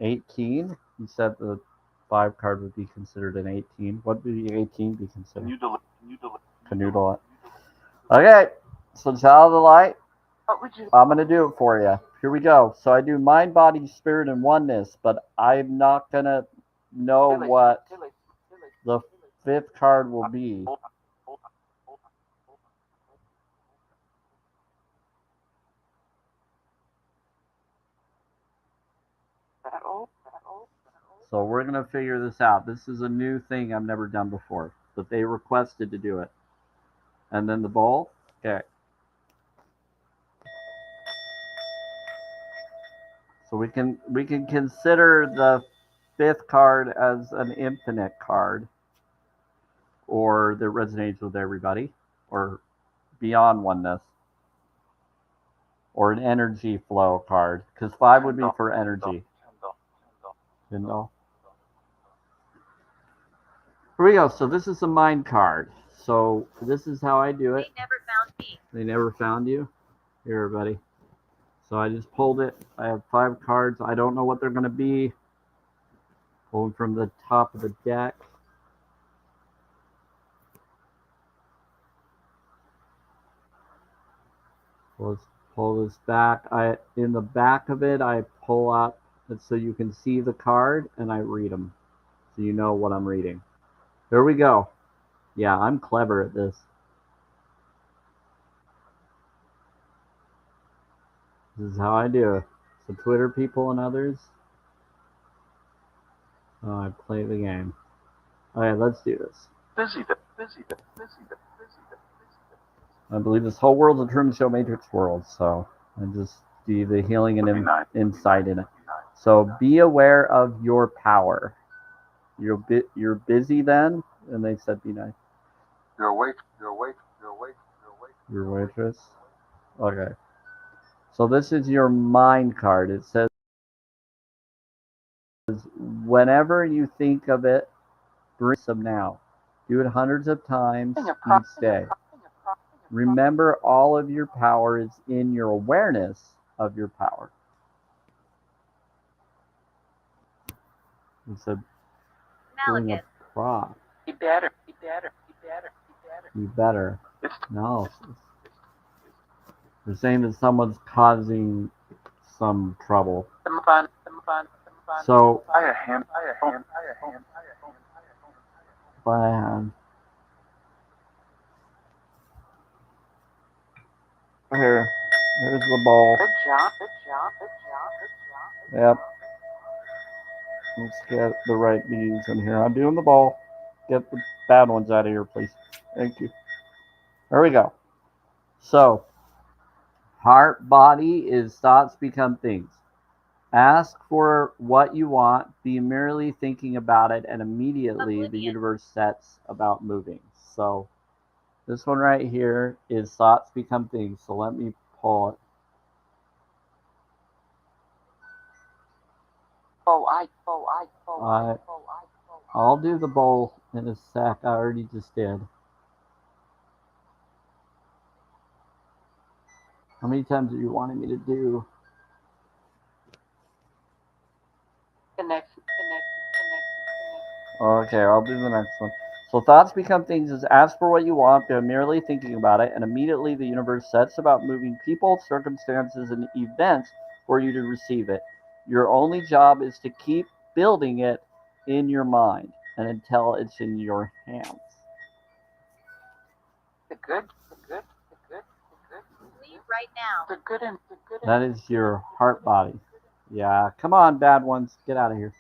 18? You said the 5 card would be considered an 18. What would the 18 be considered? Can you delete? Canoodle it. Okay, so child of the light, What would you? I'm going to do it for you. Here we go. So I do mind, body, spirit, and oneness, but I'm not going to know what the 5th card will be. So we're going to figure this out. This is a new thing I've never done before, but they requested to do it. And then the bowl. Okay. So we can consider the fifth card as an infinite card, or that resonates with everybody, or beyond oneness, or an energy flow card, because 5 would be for energy. Kindle. Here we go. So this is a mind card. So this is how I do it. They never found me. They never found you? Here, everybody. So I just pulled it. I have 5 cards. I don't know what they're going to be. Pulled from the top of the deck. Let's pull this back. In the back of it, I pull up so you can see the card, and I read them, so you know what I'm reading. Here we go. Yeah, I'm clever at this. This is how I do it. So Twitter people and others, I play the game. Okay, let's do this. I believe this whole world's a Truman Show Matrix world, so I just do the healing and insight in it. So be aware of your power. You're busy then, and they said be nice. Your waitress. Okay. So this is your mind card. It says whenever you think of it, bring some now. Do it hundreds of times each day. Remember, all of your power is in your awareness of your power. It's a feeling of prop. You better. You better. No. They're saying that someone's causing some trouble. Some fun. So, I a hand. by hand. Here's the bowl. Good job. Yep. Let's get the right beans in here. I'm doing the bowl. Get the bad ones out of here, please. Thank you. There we go. So, heart, body is thoughts become things. Ask for what you want, be merely thinking about it, and immediately the universe sets about moving. So, this one right here is thoughts become things. So, let me pull it. I'll do the bowl in a sec. I already just did. How many times are you wanting me to do? Connect. Okay, I'll do the next one. So thoughts become things is ask for what you want, but merely thinking about it, and immediately the universe sets about moving people, circumstances, and events for you to receive it. Your only job is to keep building it in your mind and until it's in your hands. The good. Leave right now. The good. That is your heart body. Yeah, come on, bad ones. Get out of here.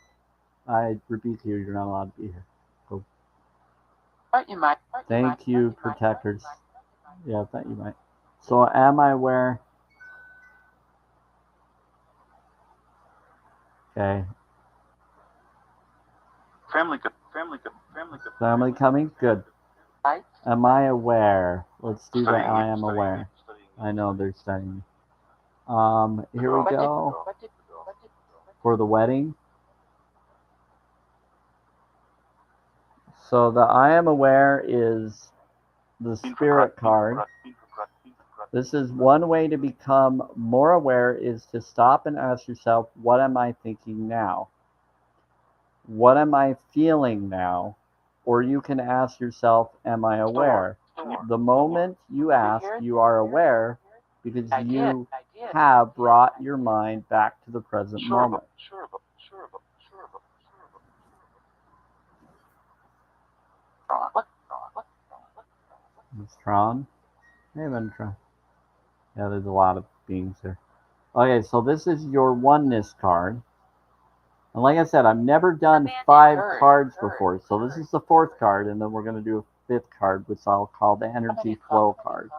I repeat to you, you're not allowed to be here. Go. But you might. Thank you, protectors. Yeah, I thought you might. So am I aware? Okay. Family good. Family coming? Good. Right. Am I aware? Let's do the Studying I you, am studying aware. you. I know they're studying me. Here we go. What did- For the wedding. So the I am aware is the spirit card. This is one way to become more aware is to stop and ask yourself, what am I thinking now? What am I feeling now? Or you can ask yourself, am I aware? The moment you ask, you are aware because I did. you have brought your mind back to the present moment. It's Tron. Hey, Tron. Yeah, there's a lot of beings there. Okay, so this is your oneness card. And like I said, I've never done 5 cards before. So this is the 4th card, and then we're going to do a 5th card, which I'll call the energy flow card.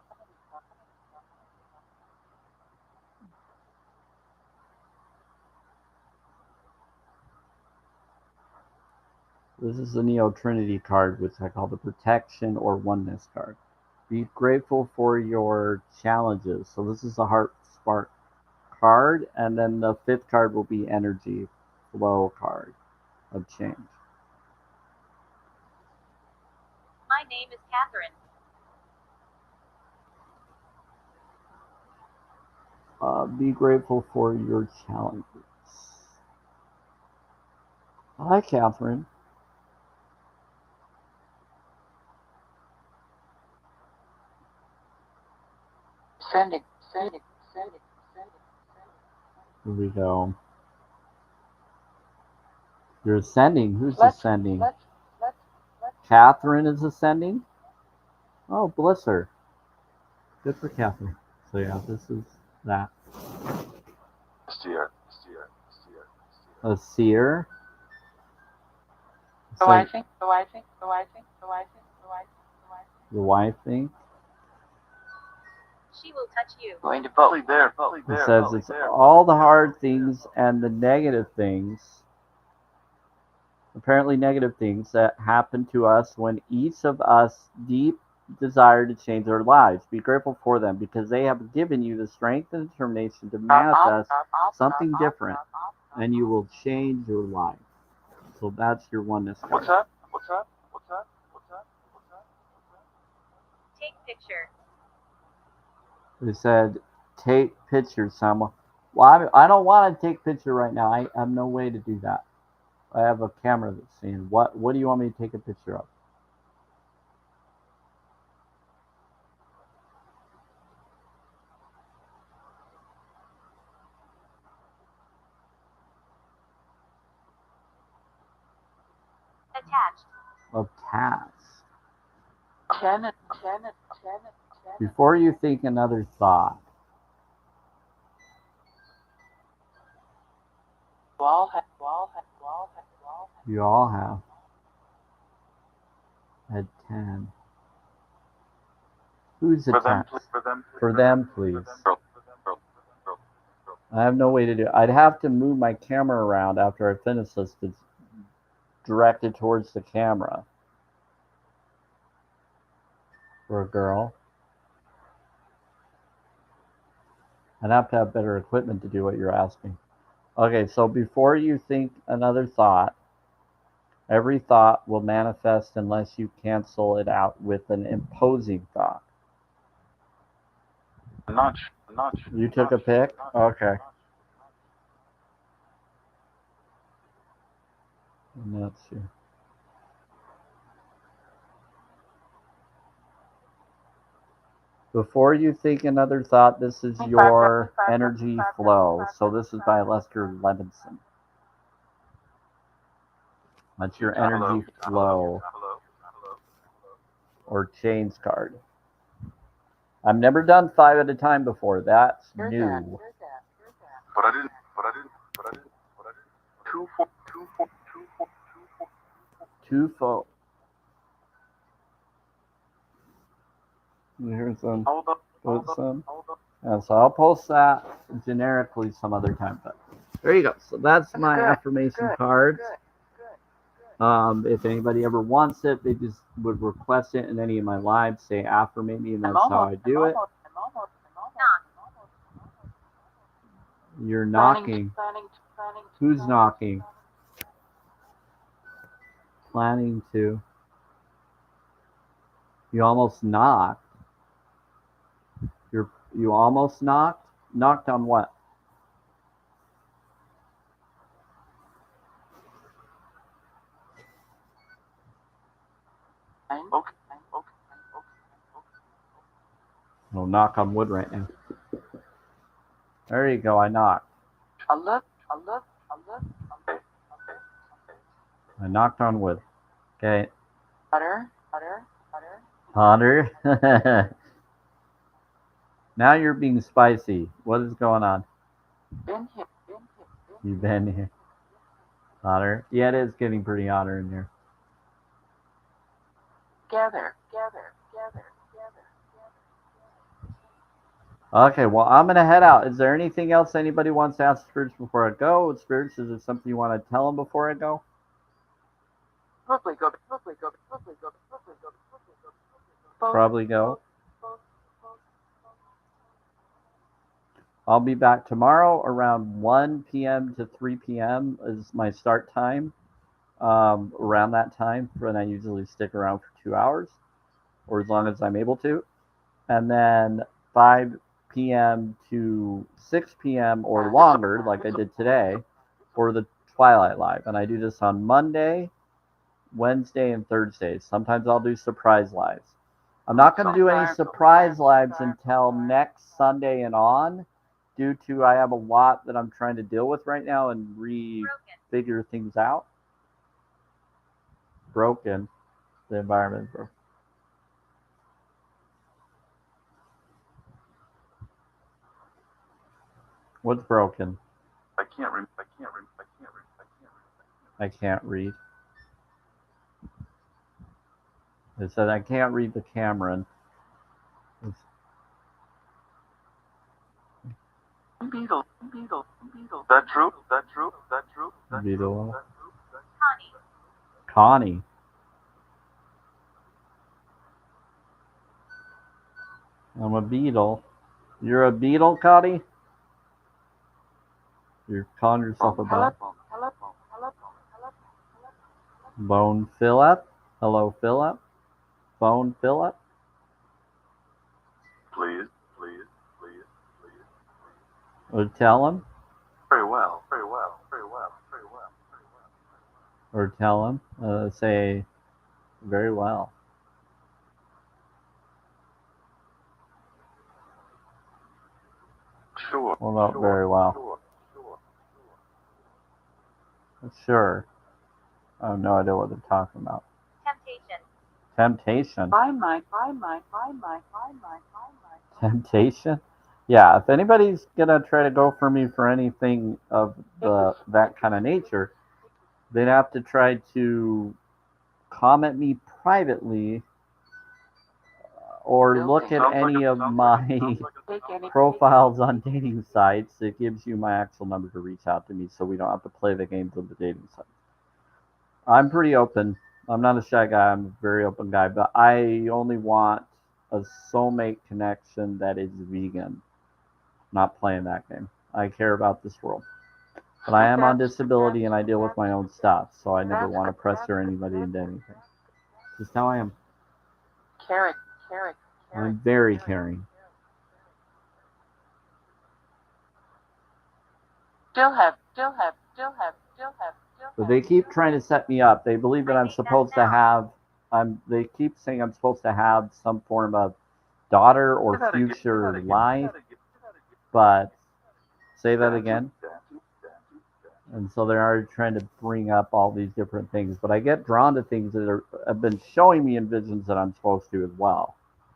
This is the Neo Trinity card, which I call the protection or oneness card. Be grateful for your challenges. So this is a heart spark card, and then the fifth card will be energy flow card of change. My name is Catherine. Be grateful for your challenges. Hi, Catherine. Sending, sending, sending, sending. Here we go. You're ascending. Who's Let's, ascending? let's. Catherine is ascending? Oh, bless her. Good for Catherine. So yeah, this is that. Steer. A seer. So I think. The wife thing. She will touch you. Going to Probably vote. there. It says it's all the hard things and the negative things, apparently negative things that happen to us when each of us deep desire to change our lives. Be grateful for them because they have given you the strength and determination to manifest something different, and you will change your life. So that's your oneness card. What's that? Take picture. They said, take pictures, Selma. Well, I don't want to take picture right now. I have no way to do that. I have a camera that's saying, what do you want me to take a picture of? Attached. Attached. Tenant. Before you think another thought, you all have had 10. Who's attached? For them, please. I have no way to do it. I'd have to move my camera around after I finish this to direct it towards the camera. For a girl. I'd have to have better equipment to do what you're asking. Okay, so before you think another thought, every thought will manifest unless you cancel it out with an imposing thought. A notch. You took a pic? Okay. And that's you. Before you think another thought, this is your energy flow. So this is by Lester Levinson. That's your energy flow or change card. I've never done 5 at a time before. That's new. But I didn't. 2 fold. Here's some. Put some. Yeah, so I'll post that generically some other time. But there you go. So that's my affirmation cards. If anybody ever wants it, they just would request it in any of my lives, say affirmate me, and that's how I do it. You're knocking. Who's knocking? Planning to. You almost knocked. You almost knocked? Knocked on what? I'll knock on wood right now. There you go, I knocked. I knocked on wood. Okay. Hotter. Now you're being spicy. What is going on? You've been here. Hotter. Yeah, it is getting pretty hotter in here. Okay, well, I'm going to head out. Is there anything else anybody wants to ask Spirits before I go? Spirits, is there something you want to tell them before I go? Probably go. I'll be back tomorrow around 1 p.m. to 3 p.m. is my start time. Around that time, and I usually stick around for 2 hours, or as long as I'm able to. And then 5 p.m. to 6 p.m. or longer, like I did today, for the Twilight Live. And I do this on Monday, Wednesday, and Thursdays. Sometimes I'll do surprise lives. I'm not going to do any surprise lives until next Sunday and on, due to I have a lot that I'm trying to deal with right now and refigure things out. Broken. The environment, bro. What's broken? I can't read. I can't read. It said I can't read the Cameron. Beetle. That true? Beetle. Connie. Connie. I'm a beetle. You're a beetle, Connie? You're calling yourself a bone. Bone Phillip? Hello, Phillip? Bone Phillip? Please. Or tell him? Very well. Or tell him? Say, very well. Sure. Well, not very well. Sure. I have no idea what they're talking about. Temptation. Temptation? Temptation? Yeah, if anybody's gonna try to go for me for anything of that kind of nature, they'd have to try to comment me privately or look at any of my profiles on dating sites. It gives you my actual number to reach out to me, so we don't have to play the games of the dating sites. I'm pretty open. I'm not a shy guy. I'm a very open guy, but I only want a soulmate connection that is vegan. Not playing that game. I care about this world. But I am on disability and I deal with my own stuff, so I never want to pressure anybody into anything. Just how I am. Caring. I'm very caring. Still have. But they keep trying to set me up. They believe that I'm supposed to have. They keep saying I'm supposed to have some form of daughter or future life. But say that again. And so they are trying to bring up all these different things. But I get drawn to things that have been showing me in visions that I'm supposed to as well.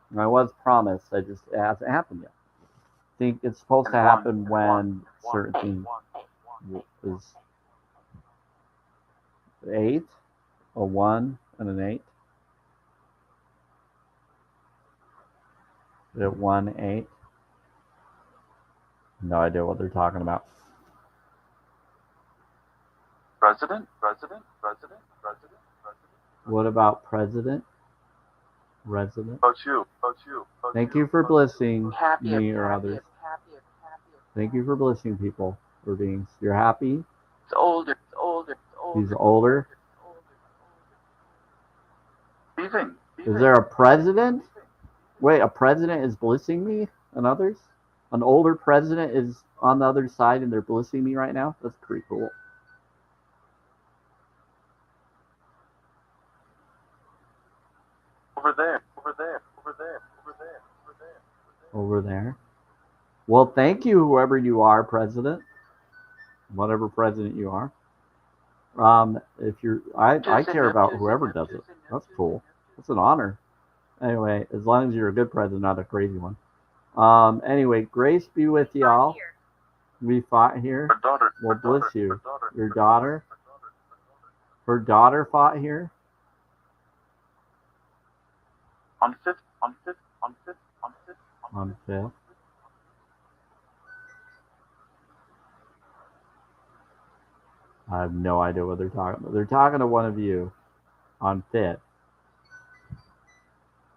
And I was promised. It hasn't happened yet. I think it's supposed to happen when certain things is 8, a 1, and an 8. At 1, 8. No idea what they're talking about. President. What about president? Resident? About you. Thank you for blessing me or others. Thank you for blessing people or beings. You're happy? It's older. He's older. Leaving. Is there a president? Wait, a president is blessing me and others? An older president is on the other side and they're blessing me right now? That's pretty cool. Over there. Over there. Well, thank you, whoever you are, president. Whatever president you are. If you're, I care about whoever does it. That's cool. It's an honor. Anyway, as long as you're a good president, not a crazy one. Anyway, grace be with y'all. We fought here. Her daughter. Well, bless you. Your daughter. Her daughter fought here. On 5th. On 5th. I have no idea what they're talking about. They're talking to one of you. on 5th.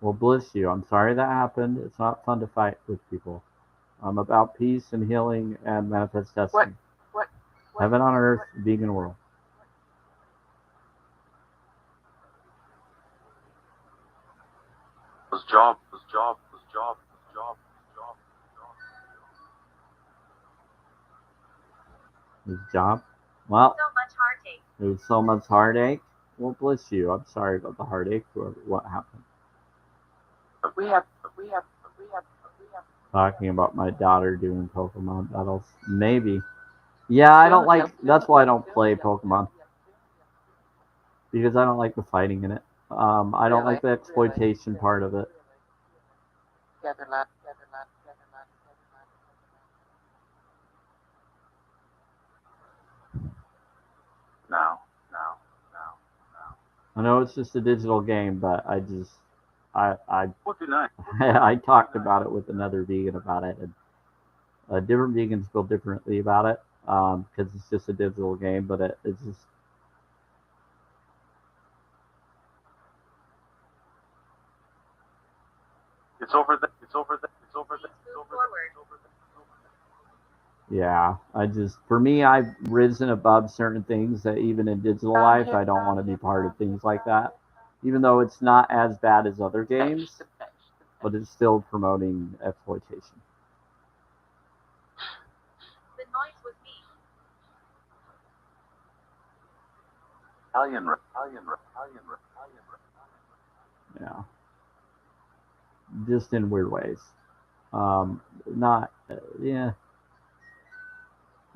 Well, bless you. I'm sorry that happened. It's not fun to fight with people. I'm about peace and healing and manifest destiny. What? Heaven on earth, vegan world. His job. His job. Well, So much heartache. there's so much heartache. Well, bless you. I'm sorry about the heartache or what happened. We have. Talking about my daughter doing Pokemon battles. Maybe. Yeah, I don't like. That's why I don't play Pokemon. Because I don't like the fighting in it. I don't like the exploitation part of it. Now. I know it's just a digital game, but I Would be nice. I talked about it with another vegan about it, and different vegans feel differently about it because it's just a digital game, but it's just. It's over there. Move forward. Yeah, for me, I've risen above certain things that even in digital life, I don't want to be part of things like that. Even though it's not as bad as other games, but it's still promoting exploitation. The noise was me. Italian. Yeah, just in weird ways. Not, yeah.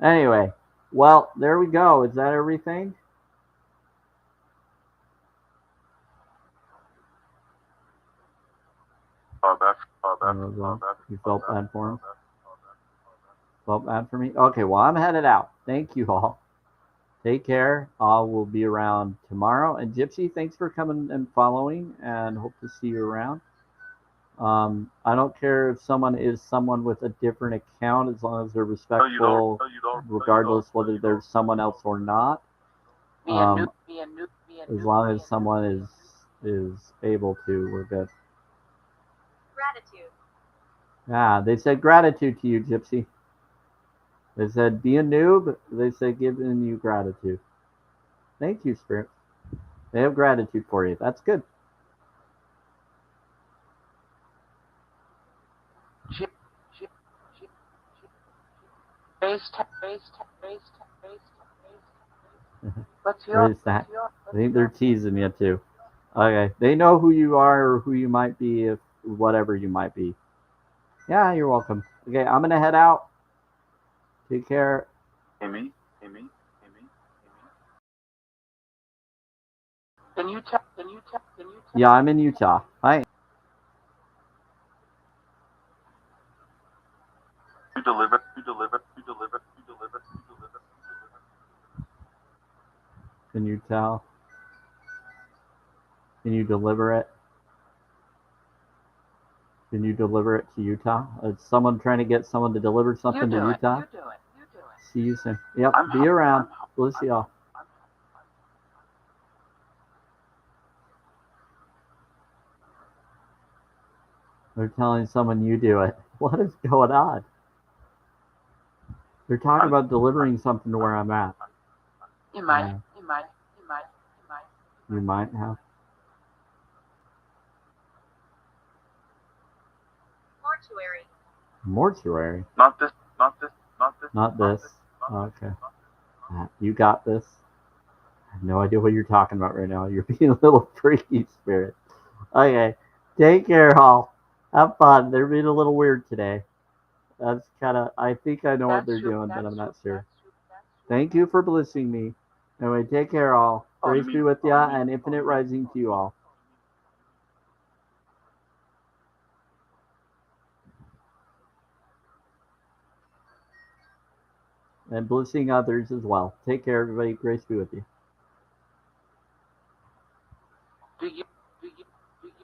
Anyway, well, there we go. Is that everything? You felt bad for him? Felt bad for me? Okay, well, I'm headed out. Thank you all. Take care. I will be around tomorrow. And Gypsy, thanks for coming and following, and hope to see you around. I don't care if someone is someone with a different account as long as they're respectful, regardless whether there's someone else or not. As long as someone is able to, we're good. Gratitude. Yeah, they said gratitude to you, Gypsy. They said be a noob. They said giving you gratitude. Thank you, Spirit. They have gratitude for you. That's good. What's What your? is that? I think they're teasing you too. Okay, they know who you are or who you might be, if whatever you might be. Yeah, you're welcome. Okay, I'm gonna head out. Take care. Amy. Can you tell? Yeah, I'm in Utah. Hi. You deliver. Can you tell? Can you deliver it? Can you deliver it to Utah? Is someone trying to get someone to deliver something to Utah? See you soon. Yep, be around. We'll see y'all. They're telling someone you do it. What is going on? They're talking about delivering something to where I'm at. You might. Yeah. You might have. Mortuary. Mortuary? Not this. Not this. Okay. You got this. I have no idea what you're talking about right now. You're being a little freaky, Spirit. Okay. Take care, all. Have fun. They're being a little weird today. That's kind of, I think I know what they're doing, but I'm not sure. Thank you for blessing me. Anyway, take care, all. Grace be with ya, and infinite rising to you all. And blessing others as well. Take care, everybody. Grace be with you. Do you?